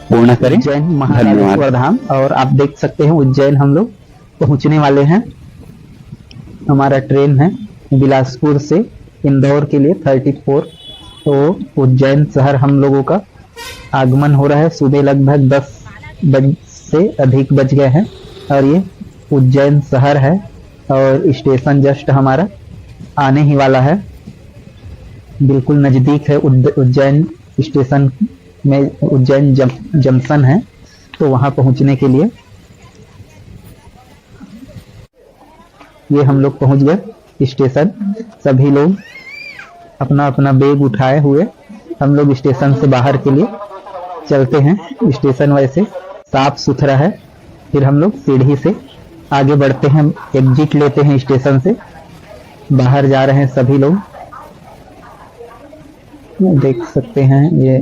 पूर्ण करें। उज्जैन महाकालेश्वर धाम, और आप देख सकते हैं उज्जैन हम लोग पहुंचने वाले हैं। हमारा ट्रेन है बिलासपुर से इंदौर के लिए 34, तो उज्जैन शहर हम लोगों का आगमन हो रहा है। सुबह लगभग 10 बज से अधिक बज गए हैं और ये उज्जैन शहर है और स्टेशन जस्ट हमारा आने ही वाला है, बिल्कुल नज़दीक है। उज्जैन स्टेशन में उज्जैन जंक्शन है, तो वहां पहुंचने के लिए ये हम लोग पहुंच गए स्टेशन। सभी लोग अपना अपना बैग उठाए हुए हम लोग स्टेशन से बाहर के लिए चलते हैं। स्टेशन वैसे साफ सुथरा है। फिर हम लोग सीढ़ी से आगे बढ़ते हैं, एग्जिट लेते हैं स्टेशन से, बाहर जा रहे हैं सभी लोग। देख सकते हैं ये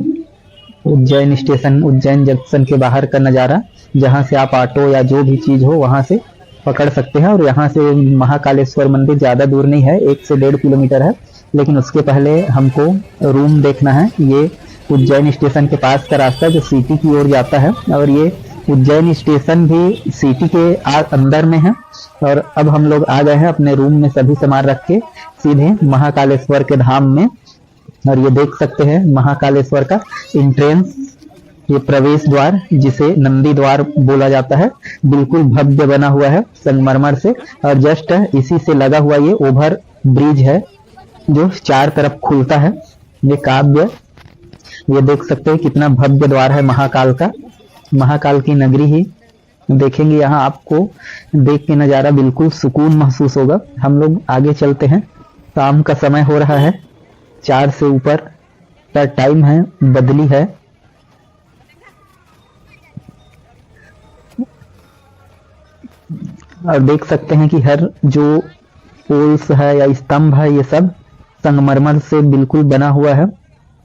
उज्जैन स्टेशन, उज्जैन जंक्शन के बाहर का नज़ारा, जहां से आप ऑटो या जो भी चीज़ हो वहां से पकड़ सकते हैं। और यहाँ से महाकालेश्वर मंदिर ज़्यादा दूर नहीं है, 1 से 1.5 किलोमीटर है, लेकिन उसके पहले हमको रूम देखना है। ये उज्जैन स्टेशन के पास का रास्ता जो सिटी की ओर जाता है, और ये उज्जैन स्टेशन भी सिटी के अंदर में है। और अब हम लोग आ गए हैं अपने रूम में सभी सामान रख के सीधे महाकालेश्वर के धाम में। और ये देख सकते हैं महाकालेश्वर का एंट्रेंस, ये प्रवेश द्वार जिसे नंदी द्वार बोला जाता है, बिल्कुल भव्य बना हुआ है संगमरमर से। और जस्ट इसी से लगा हुआ ये ओवर ब्रिज है जो 4 तरफ खुलता है। ये काव्य, ये देख सकते हैं कितना भव्य द्वार है महाकाल का, महाकाल की नगरी ही देखेंगे यहाँ। आपको देख के नज़ारा बिल्कुल सुकून महसूस होगा। हम लोग आगे चलते हैं, शाम का समय हो रहा है, 4 से ऊपर का टाइम है, बदली है। और देख सकते हैं कि हर जो पोल्स है या स्तंभ है ये सब संगमरमर से बिल्कुल बना हुआ है।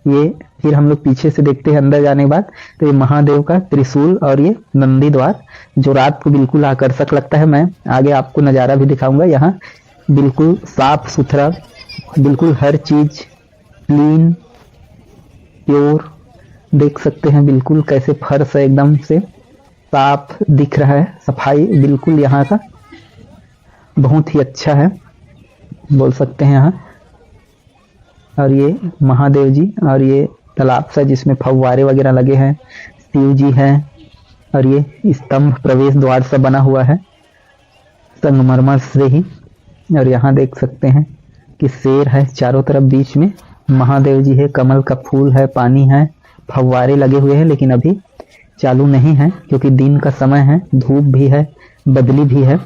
ये फिर हम लोग पीछे से देखते हैं अंदर जाने के बाद, तो ये महादेव का त्रिशूल और ये नंदी द्वार जो रात को बिल्कुल आकर्षक लगता है। मैं आगे आपको नज़ारा भी दिखाऊंगा। यहाँ बिल्कुल साफ सुथरा, बिल्कुल हर चीज क्लीन प्योर, देख सकते हैं बिल्कुल कैसे फर्श है एकदम से साफ दिख रहा है। सफाई बिल्कुल यहाँ का बहुत ही अच्छा है बोल सकते हैं यहाँ। और ये महादेव जी और ये तालाब सा जिसमें फव्वारे वगैरह लगे हैं, शिव जी हैं, और ये स्तंभ प्रवेश द्वार सा बना हुआ है संगमरमर से ही। और यहाँ देख सकते हैं कि शेर है चारों तरफ, बीच में महादेव जी है, कमल का फूल है, पानी है, फव्वारे लगे हुए हैं, लेकिन अभी चालू नहीं है क्योंकि दिन का समय है, धूप भी है, बदली भी है।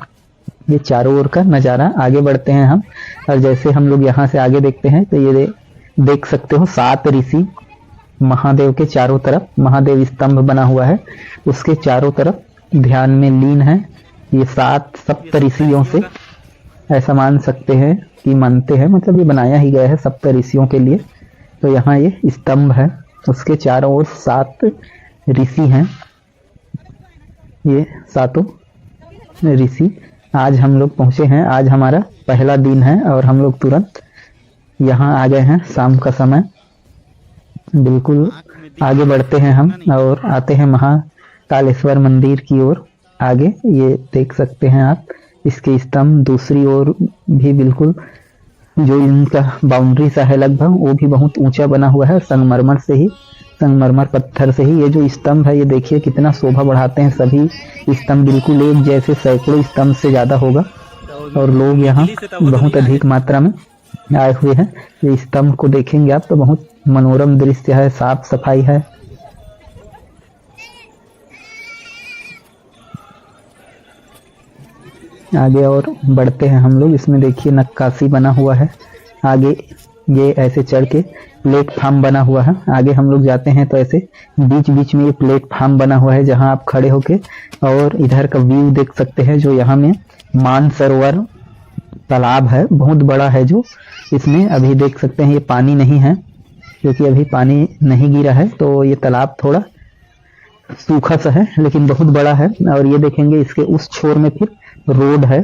ये चारों ओर का नज़ारा। आगे बढ़ते हैं हम, और जैसे हम लोग यहाँ से आगे देखते हैं तो ये देख सकते हो 7 ऋषि महादेव के चारों तरफ, महादेव स्तंभ बना हुआ है, उसके चारों तरफ ध्यान में लीन है। ये 7 सप्त ऋषियों से ऐसा मान सकते हैं कि मानते हैं, मतलब ये बनाया ही गया है सप्त ऋषियों के लिए। तो यहाँ ये स्तंभ है, उसके चारों ओर 7 ऋषि हैं, ये 7 ऋषि। आज हम लोग पहुँचे हैं, आज हमारा पहला दिन है और हम लोग तुरंत यहाँ आ गए हैं। शाम का समय, बिल्कुल आगे बढ़ते हैं हम और आते हैं महाकालेश्वर मंदिर की ओर। आगे ये देख सकते हैं आप, इसके स्तंभ दूसरी ओर भी बिल्कुल जो इनका बाउंड्री सा है लगभग, वो भी बहुत ऊंचा बना हुआ है संगमरमर से ही, संगमरमर पत्थर से ही। ये जो स्तंभ है ये देखिए कितना शोभा बढ़ाते हैं सभी स्तंभ, बिल्कुल एक जैसे, सैकड़ों स्तंभ से ज़्यादा होगा। और लोग यहाँ बहुत अधिक मात्रा में आए हुए हैं। ये स्तंभ को देखेंगे आप तो बहुत मनोरम दृश्य है, साफ सफाई है। आगे और बढ़ते हैं हम लोग। इसमें देखिए नक्काशी बना हुआ है, आगे ये ऐसे चढ़ के प्लेटफार्म बना हुआ है। आगे हम लोग जाते हैं तो ऐसे बीच बीच में ये प्लेटफार्म बना हुआ है जहां आप खड़े होके और इधर का व्यू देख सकते हैं। जो यहाँ में मानसरोवर तालाब है, बहुत बड़ा है, जो इसमें अभी देख सकते हैं ये पानी नहीं है क्योंकि अभी पानी नहीं गिरा है, तो ये तालाब थोड़ा सूखा सा है लेकिन बहुत बड़ा है। और ये देखेंगे इसके उस छोर में फिर रोड है,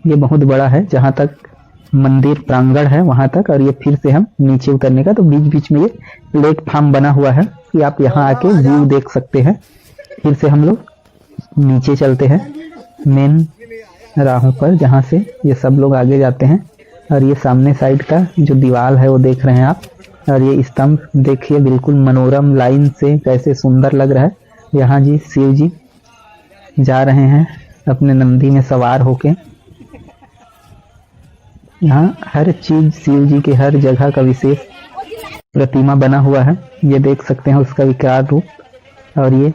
ये बहुत बड़ा है, जहां तक मंदिर प्रांगण है वहां तक। और ये फिर से हम नीचे उतरने का, तो बीच बीच में ये प्लेटफार्म बना हुआ है कि आप यहाँ आके व्यू देख सकते हैं। फिर से हम लोग नीचे चलते हैं मेन राहों पर जहाँ से ये सब लोग आगे जाते हैं। और ये सामने साइड का जो दीवार है वो देख रहे हैं आप, और ये स्तंभ देखिए बिल्कुल मनोरम लाइन से कैसे सुंदर लग रहा है। यहाँ जी शिव जी जा रहे हैं अपने नंदी में सवार होके। यहाँ हर चीज शिव जी के हर जगह का विशेष प्रतिमा बना हुआ है, ये देख सकते हैं उसका विकराल रूप। और ये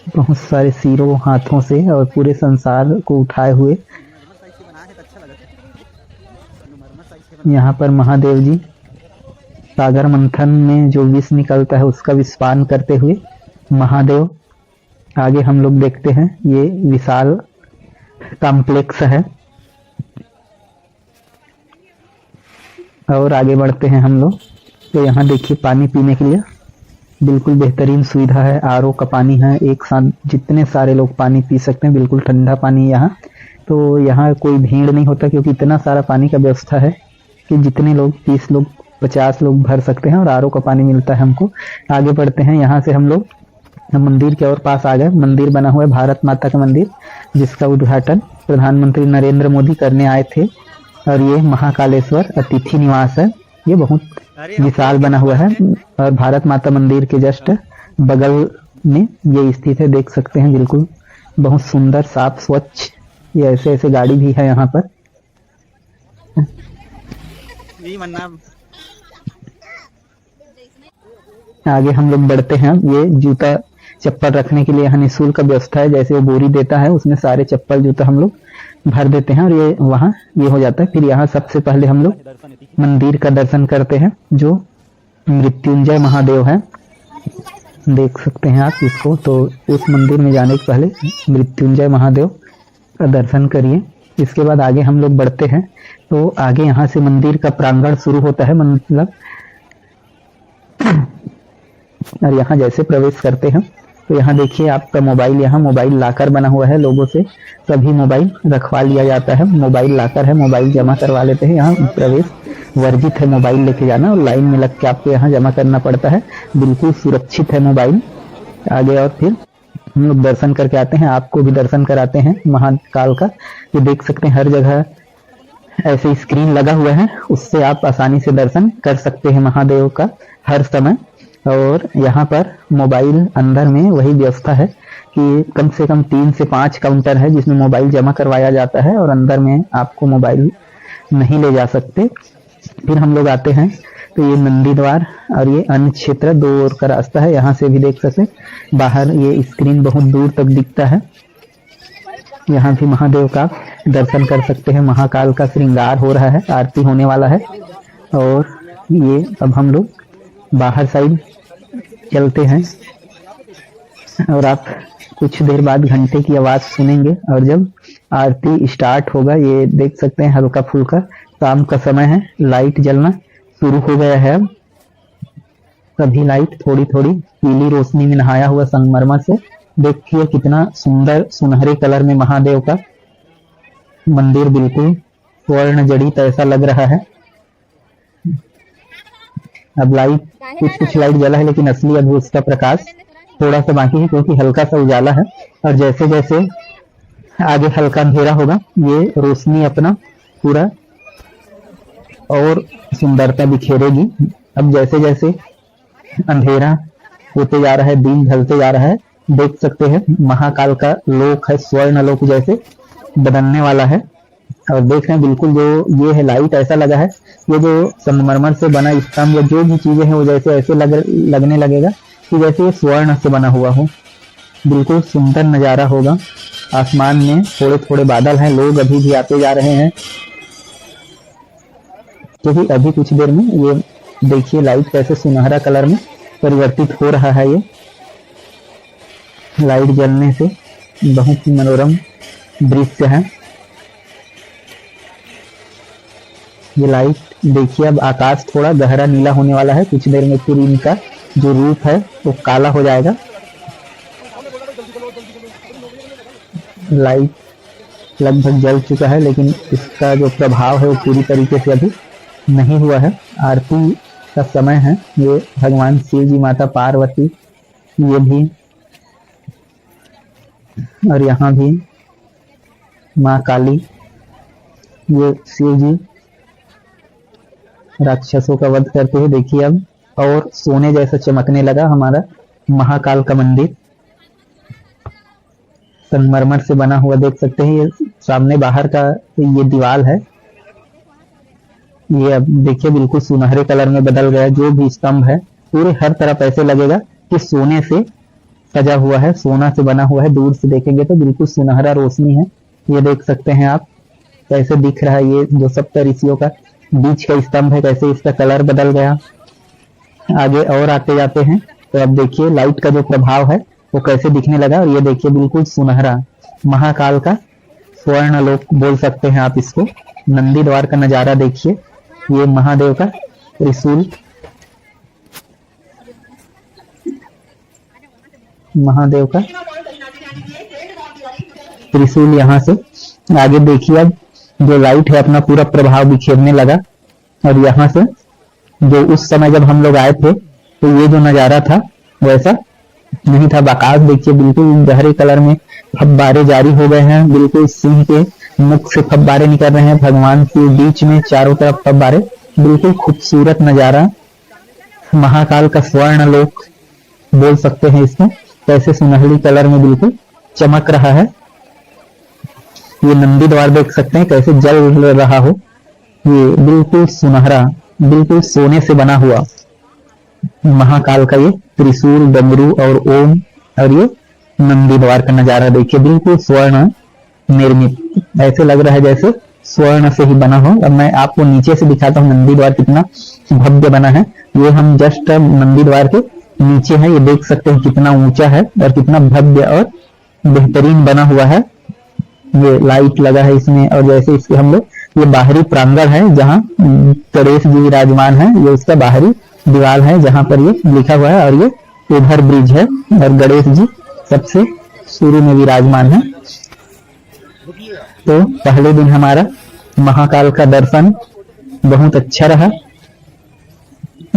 बहुत सारे सिरों हाथों से और पूरे संसार को उठाए हुए यहाँ पर महादेव जी सागर मंथन में जो विष निकलता है उसका विस्पान करते हुए महादेव। आगे हम लोग देखते हैं ये विशाल कॉम्प्लेक्स है। और आगे बढ़ते हैं हम लोग तो यहाँ देखिए पानी पीने के लिए बिल्कुल बेहतरीन सुविधा है। आरओ का पानी है, एक साथ जितने सारे लोग पानी पी सकते हैं, बिल्कुल ठंडा पानी यहाँ। तो यहाँ कोई भीड़ नहीं होता क्योंकि इतना सारा पानी का व्यवस्था है कि जितने लोग 30 लोग 50 लोग भर सकते हैं और आरओ का पानी मिलता है हमको। आगे बढ़ते हैं, यहाँ से हम लोग मंदिर के और पास आ गए। मंदिर बना हुआ है भारत माता का मंदिर, जिसका उद्घाटन प्रधानमंत्री नरेंद्र मोदी करने आए थे। और ये महाकालेश्वर अतिथि निवास है, ये बहुत विशाल बना हुआ है और भारत माता मंदिर के जस्ट बगल में ये स्थित है, देख सकते हैं बिल्कुल बहुत सुंदर साफ स्वच्छ। ये ऐसे ऐसे गाड़ी भी है यहाँ पर। आगे हम लोग बढ़ते हैं, ये जूता चप्पल रखने के लिए यहाँ निःशुल्क व्यवस्था है। जैसे वो बोरी देता है उसमें सारे चप्पल जूता हम लोग भर देते हैं और ये वहाँ ये हो जाता है। फिर यहाँ सबसे पहले हम लोग मंदिर का दर्शन करते हैं जो मृत्युंजय महादेव है, देख सकते हैं आप इसको। तो उस मंदिर में जाने के पहले मृत्युंजय महादेव का दर्शन करिए। इसके बाद आगे हम लोग बढ़ते हैं तो आगे यहाँ से मंदिर का प्रांगण शुरू होता है, मतलब और यहाँ जैसे प्रवेश करते हैं तो यहाँ देखिए आपका मोबाइल, यहाँ मोबाइल लाकर बना हुआ है, लोगों से सभी मोबाइल रखवा लिया जाता है। मोबाइल लाकर है, मोबाइल जमा करवा लेते हैं। यहाँ प्रवेश वर्जित है मोबाइल लेके जाना, और लाइन में लग के आपको यहाँ जमा करना पड़ता है। बिल्कुल सुरक्षित है मोबाइल। आगे और फिर हम लोग दर्शन करके आते हैं, आपको भी दर्शन कराते हैं महाकाल का। ये देख सकते हैं हर जगह ऐसे स्क्रीन लगा हुआ है, उससे आप आसानी से दर्शन कर सकते हैं महादेव का हर समय। और यहाँ पर मोबाइल अंदर में वही व्यवस्था है कि कम से कम 3 से 5 काउंटर है जिसमें मोबाइल जमा करवाया जाता है और अंदर में आपको मोबाइल नहीं ले जा सकते। फिर हम लोग आते हैं तो ये नंदी द्वार और ये अन्य क्षेत्र 2 ओर का रास्ता है, यहाँ से भी देख सकते हैं। बाहर ये स्क्रीन बहुत दूर तक दिखता है, यहाँ भी महादेव का दर्शन कर सकते हैं। महाकाल का श्रृंगार हो रहा है, आरती होने वाला है। और ये अब हम लोग बाहर साइड चलते हैं और आप कुछ देर बाद घंटे की आवाज सुनेंगे और जब आरती स्टार्ट होगा, ये देख सकते हैं हल्का फुल्का शाम का समय है, लाइट जलना शुरू हो गया है। अब सभी लाइट थोड़ी थोड़ी पीली रोशनी में नहाया हुआ संगमरमर से, देखिए कितना सुंदर सुनहरे कलर में महादेव का मंदिर बिल्कुल स्वर्ण जड़ित ऐसा लग रहा है। अब लाइट कुछ लाइट जला है लेकिन असली अब उसका प्रकाश थोड़ा सा बाकी है क्योंकि हल्का सा उजाला है। और जैसे जैसे आगे हल्का अंधेरा होगा ये रोशनी अपना पूरा और सुंदरता बिखेरेगी। अब जैसे जैसे अंधेरा होते जा रहा है, दिन ढलते जा रहा है, देख सकते हैं महाकाल का लोक है, स्वर्ण लोक जैसे बदलने वाला है। और देख रहे हैं बिल्कुल जो ये है लाइट, ऐसा लगा है ये जो संगमरमर से बना स्तंभ या जो भी चीजें हैं वो जैसे ऐसे लगने लगेगा कि जैसे ये स्वर्ण से बना हुआ हो। बिल्कुल सुंदर नजारा होगा। आसमान में थोड़े थोड़े बादल हैं, लोग अभी भी आते जा रहे हैं, क्योंकि अभी कुछ देर में ये देखिए लाइट कैसे सुनहरा कलर में परिवर्तित हो रहा है। ये लाइट जलने से बहुत ही मनोरम दृश्य है। ये लाइट देखिए, अब आकाश थोड़ा गहरा नीला होने वाला है, कुछ देर में फिर इनका जो रूप है वो काला हो जाएगा। लाइट लगभग जल चुका है, लेकिन इसका जो प्रभाव है वो पूरी तरीके से अभी नहीं हुआ है। आरती का समय है। ये भगवान शिव जी, माता पार्वती, ये भी, और यहाँ भी माँ काली, ये शिव जी राक्षसों का वध करते हुए देखिए अब, और सोने जैसा चमकने लगा हमारा महाकाल का मंदिर। संगमरमर से बना हुआ देख सकते हैं। ये सामने बाहर का ये दीवार है, ये अब देखिए बिल्कुल सुनहरे कलर में बदल गया। जो भी स्तंभ है पूरे हर तरफ ऐसे लगेगा कि सोने से सजा हुआ है, सोना से बना हुआ है। दूर से देखेंगे तो बिल्कुल सुनहरा रोशनी है। ये देख सकते हैं आप कैसे दिख रहा है। ये जो सप्त ऋषियों का बीच का स्तंभ है, कैसे इसका कलर बदल गया। आगे और आते जाते हैं तो अब देखिए लाइट का जो प्रभाव है वो कैसे दिखने लगा। और ये देखिए बिल्कुल सुनहरा महाकाल का स्वर्ण लोक बोल सकते हैं आप इसको। नंदी द्वार का नजारा देखिए, ये महादेव का त्रिशूल, महादेव का त्रिशूल। यहाँ से आगे देखिए अब जो लाइट है अपना पूरा प्रभाव बिखेरने लगा। और यहाँ से जो उस समय जब हम लोग आए थे तो ये जो नजारा था वैसा नहीं था। आकाश देखिए बिल्कुल गहरे कलर में फब्बारे जारी हो गए हैं। बिल्कुल सिंह के मुख से फब्बारे निकल रहे हैं, भगवान के बीच में चारों तरफ फब्बारे। बिल्कुल खूबसूरत नजारा, महाकाल का स्वर्ण लोक बोल सकते हैं इसको। कैसे सुनहरी कलर में बिल्कुल चमक रहा है। ये नंदी द्वार देख सकते हैं कैसे जल रहा हो। ये बिल्कुल सुनहरा, बिल्कुल सोने से बना हुआ महाकाल का ये त्रिशूल, डमरू और ओम। और ये नंदी द्वार का नजारा देखिए, बिल्कुल स्वर्ण निर्मित, ऐसे लग रहा है जैसे स्वर्ण से ही बना हो। अब मैं आपको नीचे से दिखाता हूँ नंदी द्वार कितना भव्य बना है। ये हम जस्ट नंदी द्वार के नीचे है, ये देख सकते हैं कितना ऊंचा है और कितना भव्य और बेहतरीन बना हुआ है। ये लाइट लगा है इसमें। और जैसे इसके हम लोग, ये बाहरी प्रांगण है जहाँ गणेश जी विराजमान है। ये उसका बाहरी दीवार है जहाँ पर ये लिखा हुआ है। और ये ओवर ब्रिज है और गणेश जी सबसे शुरू में विराजमान है। तो पहले दिन हमारा महाकाल का दर्शन बहुत अच्छा रहा।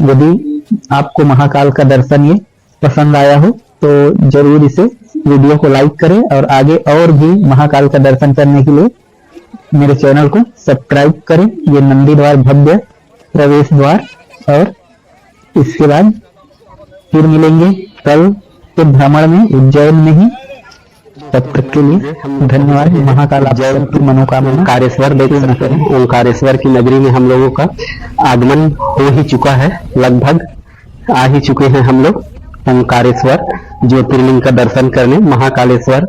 यदि आपको महाकाल का दर्शन ये पसंद आया हो तो जरूर इसे वीडियो को लाइक करें, और आगे और भी महाकाल का दर्शन करने के लिए मेरे चैनल को सब्सक्राइब करें। ये नंदी द्वार भव्य प्रवेश द्वार। और इसके बाद फिर मिलेंगे कल के भ्रमण में उज्जैन में ही। तब तक के लिए धन्यवाद। महाकाल आप सबकी मनोकामना ओंकारेश्वर देख सकते हैं। ओंकारेश्वर की नगरी में हम लोगों का आगमन हो ही चुका है, लगभग आ ही चुके हैं हम लोग ओंकारेश्वर ज्योतिर्लिंग का दर्शन करने। महाकालेश्वर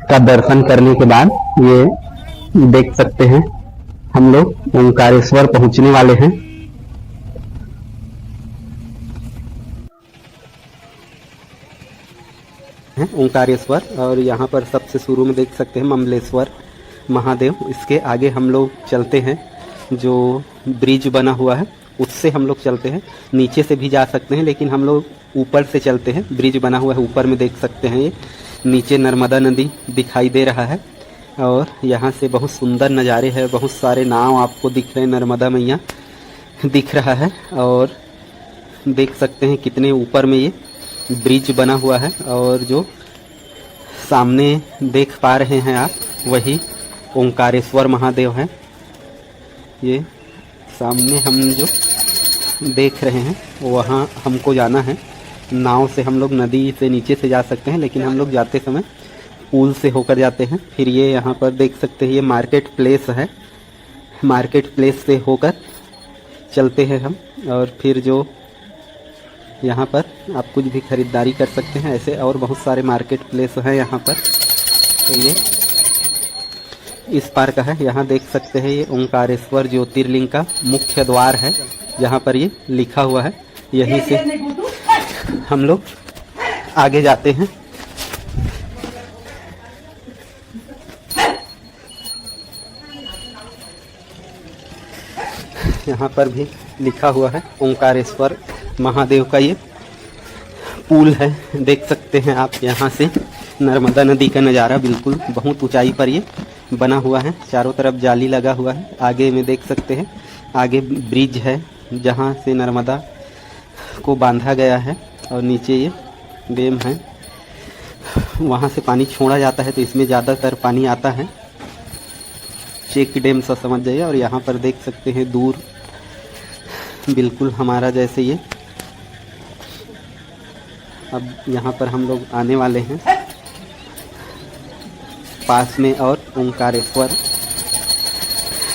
का दर्शन करने के बाद ये देख सकते हैं हम लोग ओंकारेश्वर पहुंचने वाले हैं। ओंकारेश्वर, और यहाँ पर सबसे शुरू में देख सकते हैं ममलेश्वर महादेव। इसके आगे हम लोग चलते हैं, जो ब्रिज बना हुआ है उससे हम लोग चलते हैं। नीचे से भी जा सकते हैं लेकिन हम लोग ऊपर से चलते हैं। ब्रिज बना हुआ है ऊपर में, देख सकते हैं। ये नीचे नर्मदा नदी दिखाई दे रहा है और यहाँ से बहुत सुंदर नज़ारे हैं। बहुत सारे नाव आपको दिख रहे हैं, नर्मदा मैया दिख रहा है। और देख सकते हैं कितने ऊपर में ये ब्रिज बना हुआ है। और जो सामने देख पा रहे हैं आप, वही ओंकारेश्वर महादेव है। ये सामने हम जो देख रहे हैं वहाँ हमको जाना है। नाव से हम लोग नदी से नीचे से जा सकते हैं, लेकिन हम लोग जाते समय पुल से होकर जाते हैं। फिर ये यहाँ पर देख सकते हैं, ये मार्केट प्लेस है। मार्केट प्लेस से होकर चलते हैं हम, और फिर जो यहाँ पर आप कुछ भी ख़रीदारी कर सकते हैं ऐसे, और बहुत सारे मार्केट प्लेस हैं यहाँ पर। तो ये इस पार का है। यहाँ देख सकते हैं, ये ओंकारेश्वर ज्योतिर्लिंग का मुख्य द्वार है, जहाँ पर ये लिखा हुआ है। यहीं से हम लोग आगे जाते हैं। यहाँ पर भी लिखा हुआ है ओंकारेश्वर महादेव का ये पुल है। देख सकते हैं आप यहाँ से नर्मदा नदी का नज़ारा, बिल्कुल बहुत ऊंचाई पर ये बना हुआ है। चारों तरफ जाली लगा हुआ है। आगे में देख सकते हैं, आगे ब्रिज है जहाँ से नर्मदा को बांधा गया है, और नीचे ये डैम है, वहाँ से पानी छोड़ा जाता है, तो इसमें ज़्यादातर पानी आता है। चेक डैम सा समझ जाइए। और यहाँ पर देख सकते हैं दूर बिल्कुल हमारा जैसे ये, अब यहाँ पर हम लोग आने वाले हैं पास में, और ओंकारेश्वर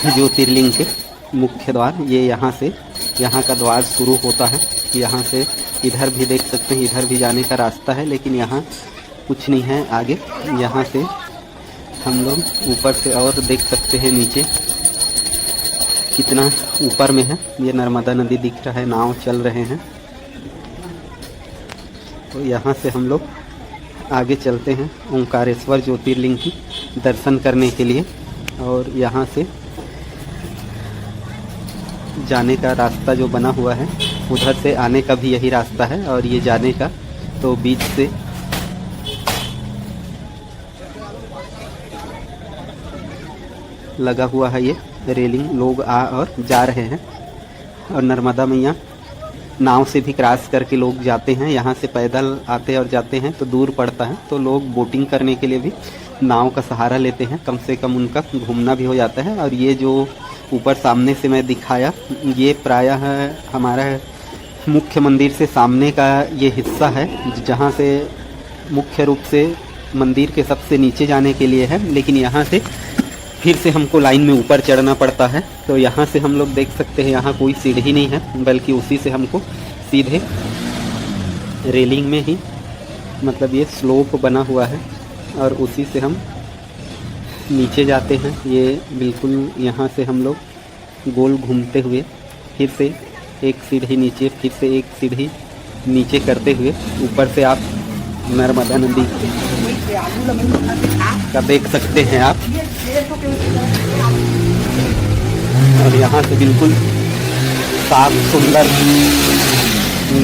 ज्योतिर्लिंग के मुख्य द्वार ये यहाँ से, यहाँ का द्वार शुरू होता है। यहाँ से इधर भी देख सकते हैं, इधर भी जाने का रास्ता है, लेकिन यहाँ कुछ नहीं है आगे। यहाँ से हम लोग ऊपर से और देख सकते हैं नीचे कितना ऊपर में है। ये नर्मदा नदी दिख रहा है, नाव चल रहे हैं। तो यहाँ से हम लोग आगे चलते हैं ओंकारेश्वर ज्योतिर्लिंग की दर्शन करने के लिए। और यहाँ से जाने का रास्ता जो बना हुआ है, उधर से आने का भी यही रास्ता है, और ये जाने का तो बीच से लगा हुआ है ये रेलिंग। लोग आ और जा रहे हैं, और नर्मदा मैया नाव से भी क्रॉस करके लोग जाते हैं। यहाँ से पैदल आते और जाते हैं तो दूर पड़ता है, तो लोग बोटिंग करने के लिए भी नाव का सहारा लेते हैं। कम से कम उनका घूमना भी हो जाता है। और ये जो ऊपर सामने से मैं दिखाया, ये प्रायः हमारा मुख्य मंदिर से सामने का ये हिस्सा है, जहाँ से मुख्य रूप से मंदिर के सबसे नीचे जाने के लिए है। लेकिन यहाँ से फिर से हमको लाइन में ऊपर चढ़ना पड़ता है। तो यहाँ से हम लोग देख सकते हैं, यहाँ कोई सीढ़ी नहीं है, बल्कि उसी से हमको सीधे रेलिंग में ही, मतलब ये स्लोप बना हुआ है, और उसी से हम नीचे जाते हैं। ये बिल्कुल यहाँ से हम लोग गोल घूमते हुए फिर से एक सीढ़ी नीचे, फिर से एक सीढ़ी नीचे करते हुए ऊपर से आप नर्मदा नदी का देख सकते हैं आप। और यहाँ से बिल्कुल साफ सुंदर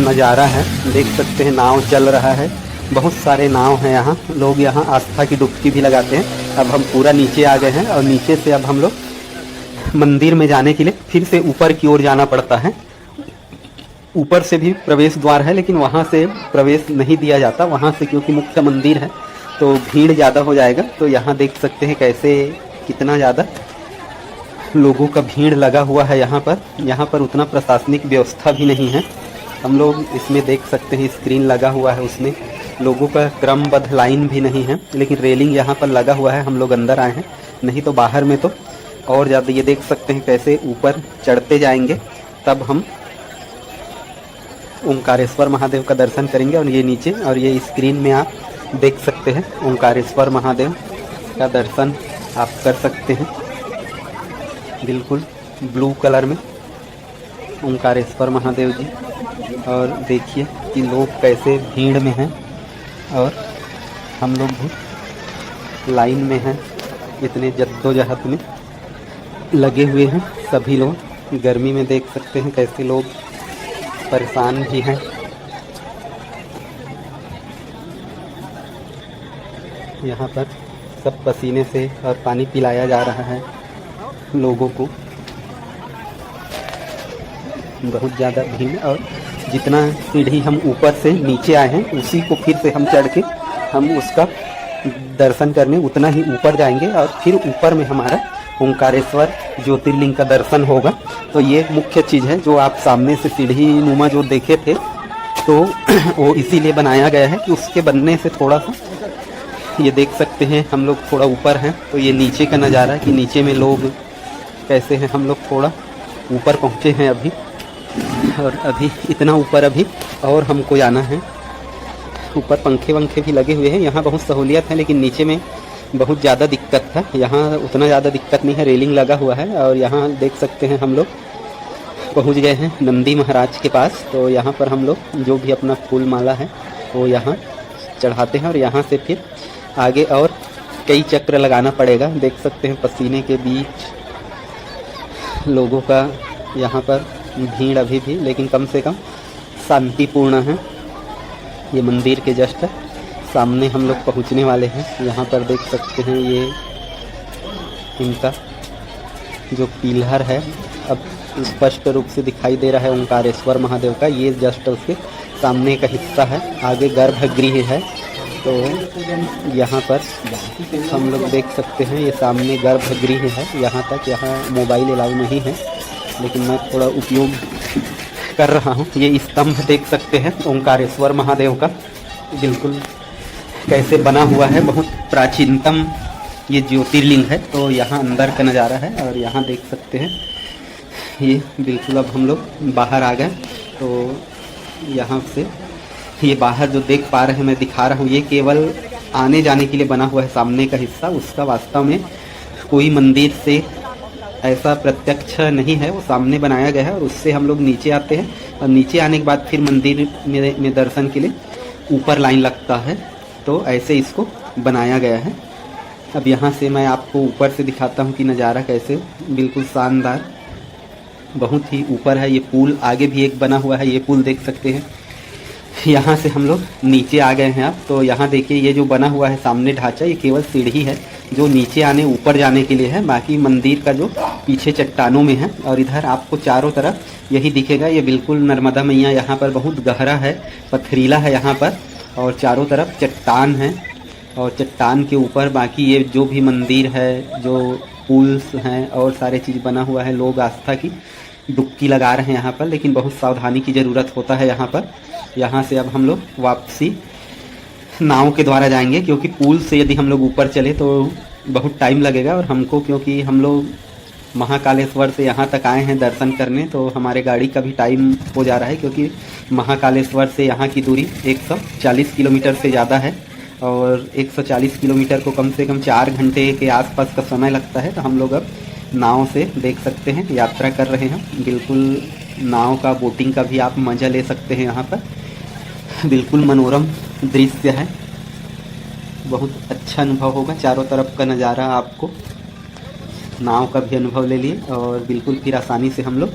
नज़ारा है, देख सकते हैं। नाव चल रहा है, बहुत सारे नाव हैं यहाँ। लोग यहाँ आस्था की डुबकी भी लगाते हैं। अब हम पूरा नीचे आ गए हैं, और नीचे से अब हम लोग मंदिर में जाने के लिए फिर से ऊपर की ओर जाना पड़ता है। ऊपर से भी प्रवेश द्वार है, लेकिन वहाँ से प्रवेश नहीं दिया जाता, वहाँ से, क्योंकि मुख्य मंदिर है तो भीड़ ज़्यादा हो जाएगा। तो यहाँ देख सकते हैं कैसे कितना ज़्यादा लोगों का भीड़ लगा हुआ है यहाँ पर। यहाँ पर उतना प्रशासनिक व्यवस्था भी नहीं है। हम लोग इसमें देख सकते हैं, स्क्रीन लगा हुआ है, उसमें लोगों का क्रमबद्ध लाइन भी नहीं है, लेकिन रेलिंग यहाँ पर लगा हुआ है। हम लोग अंदर आए हैं, नहीं तो बाहर में तो और ज़्यादा। ये देख सकते हैं कैसे ऊपर चढ़ते जाएंगे, तब हम ओंकारेश्वर महादेव का दर्शन करेंगे। और ये नीचे, और ये स्क्रीन में आप देख सकते हैं, ओंकारेश्वर महादेव का दर्शन आप कर सकते हैं। बिल्कुल ब्लू कलर में ओंकारेश्वर महादेव जी। और देखिए कि लोग कैसे भीड़ में हैं, और हम लोग भी लाइन में हैं, इतने जद्दोजहद में लगे हुए हैं सभी लोग। गर्मी में देख सकते हैं कैसे लोग परेशान भी हैं। यहाँ पर सब पसीने से और पानी पिलाया जा रहा है लोगों को। बहुत ज़्यादा भीड़, और जितना सीढ़ी हम ऊपर से नीचे आए हैं, उसी को फिर से हम चढ़ के हम उसका दर्शन करने उतना ही ऊपर जाएंगे, और फिर ऊपर में हमारा ओंकारेश्वर ज्योतिर्लिंग का दर्शन होगा। तो ये मुख्य चीज़ है जो आप सामने से सीढ़ी नुमा जो देखे थे, तो वो इसीलिए बनाया गया है कि उसके बनने से थोड़ा सा, ये देख सकते हैं हम लोग थोड़ा ऊपर हैं, तो ये नीचे का नज़ारा है कि नीचे में लोग कैसे हैं। हम लोग थोड़ा ऊपर पहुँचे हैं अभी, और अभी इतना ऊपर अभी और हमको जाना है। ऊपर पंखे वंखे भी लगे हुए हैं, यहाँ बहुत सहूलियत है, लेकिन नीचे में बहुत ज़्यादा दिक्कत है। यहाँ उतना ज़्यादा दिक्कत नहीं है, रेलिंग लगा हुआ है। और यहाँ देख सकते हैं हम लोग पहुँच गए हैं नंदी महाराज के पास। तो यहाँ पर हम लोग जो भी अपना फूल माला है वो यहाँ चढ़ाते हैं, और यहाँ से फिर आगे और कई चक्र लगाना पड़ेगा। देख सकते हैं पसीने के बीच लोगों का यहाँ पर भीड़ अभी भी, लेकिन कम से कम शांतिपूर्ण है। ये मंदिर के जस्ट सामने हम लोग पहुँचने वाले हैं। यहाँ पर देख सकते हैं ये इनका जो पिलर है अब स्पष्ट रूप से दिखाई दे रहा है ओंकारेश्वर महादेव का। ये जस्ट उसके सामने का हिस्सा है, आगे गर्भगृह है। तो यहाँ पर हम लोग देख सकते हैं ये सामने गर्भगृह है। यहाँ तक यहाँ मोबाइल अलाउ नहीं है, लेकिन मैं थोड़ा उपयोग कर रहा हूँ। ये स्तंभ देख सकते हैं ओंकारेश्वर महादेव का, बिल्कुल कैसे बना हुआ है, बहुत प्राचीनतम ये ज्योतिर्लिंग है। तो यहाँ अंदर का नज़ारा है, और यहाँ देख सकते हैं ये बिल्कुल अब हम लोग बाहर आ गए। तो यहाँ से ये बाहर जो देख पा रहे हैं मैं दिखा रहा हूँ, ये केवल आने जाने के लिए बना हुआ है सामने का हिस्सा। उसका वास्तव में कोई मंदिर से ऐसा प्रत्यक्ष नहीं है, वो सामने बनाया गया है। और उससे हम लोग नीचे आते हैं, और नीचे आने के बाद फिर मंदिर में दर्शन के लिए ऊपर लाइन लगता है। तो ऐसे इसको बनाया गया है। अब यहाँ से मैं आपको ऊपर से दिखाता हूँ कि नज़ारा कैसे, बिल्कुल शानदार, बहुत ही ऊपर है। ये पुल आगे भी एक बना हुआ है, ये पुल देख सकते हैं। यहाँ से हम लोग नीचे आ गए हैं अब। तो यहाँ देखिए ये जो बना हुआ है सामने ढांचा, ये केवल सीढ़ी है जो नीचे आने ऊपर जाने के लिए है। बाकी मंदिर का जो पीछे चट्टानों में है, और इधर आपको चारों तरफ यही दिखेगा। ये बिल्कुल नर्मदा मैया यहाँ पर बहुत गहरा है, पथरीला है यहाँ पर, और चारों तरफ चट्टान है। और चट्टान के ऊपर बाकी ये जो भी मंदिर है, जो पुल्स हैं और सारे चीज़ बना हुआ है। लोग आस्था की डुबकी लगा रहे हैं यहाँ पर, लेकिन बहुत सावधानी की ज़रूरत होता है यहाँ पर। यहाँ से अब हम लोग वापसी नाव के द्वारा जाएंगे, क्योंकि पुल से यदि हम लोग ऊपर चले तो बहुत टाइम लगेगा। और हमको, क्योंकि हम लोग महाकालेश्वर से यहाँ तक आए हैं दर्शन करने, तो हमारे गाड़ी का भी टाइम हो जा रहा है, क्योंकि महाकालेश्वर से यहाँ की दूरी 140 किलोमीटर से ज़्यादा है। और 140 किलोमीटर को कम से कम 4 घंटे के आसपास का समय लगता है। तो हम लोग अब नाव से देख सकते हैं यात्रा कर रहे हैं। बिल्कुल नाव का, बोटिंग का भी आप मज़ा ले सकते हैं यहाँ पर। बिल्कुल मनोरम दृश्य है, बहुत अच्छा अनुभव होगा। चारों तरफ का नज़ारा आपको, नाव का भी अनुभव ले लिए, और बिल्कुल फिर आसानी से हम लोग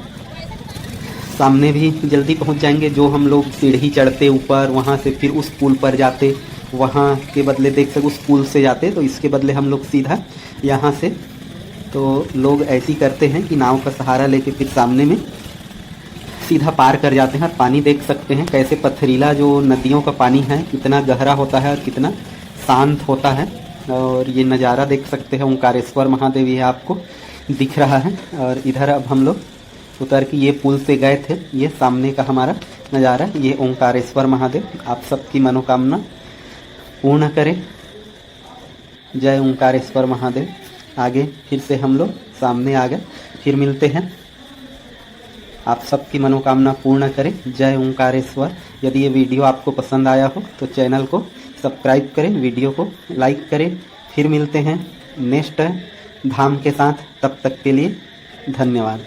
सामने भी जल्दी पहुंच जाएंगे। जो हम लोग सीढ़ी चढ़ते ऊपर, वहां से फिर उस पुल पर जाते, वहां के बदले देख सकते उस पुल से जाते, तो इसके बदले हम लोग सीधा यहाँ से, तो लोग ऐसी करते हैं कि नाव का सहारा लेके फिर सामने में सीधा पार कर जाते हैं। और पानी देख सकते हैं कैसे पथरीला, जो नदियों का पानी है कितना गहरा होता है और कितना शांत होता है। और ये नज़ारा देख सकते हैं ओंकारेश्वर महादेव, ये आपको दिख रहा है। और इधर अब हम लोग उतर के ये पुल से गए थे, ये सामने का हमारा नज़ारा, ये ओंकारेश्वर महादेव आप सबकी मनोकामना पूर्ण करें। जय ओंकारेश्वर महादेव। आगे फिर से हम लोग सामने आ गए, फिर मिलते हैं। आप सबकी मनोकामना पूर्ण करें। जय ओंकारेश्वर। यदि ये वीडियो आपको पसंद आया हो तो चैनल को सब्सक्राइब करें, वीडियो को लाइक करें। फिर मिलते हैं नेक्स्ट धाम के साथ, तब तक के लिए धन्यवाद।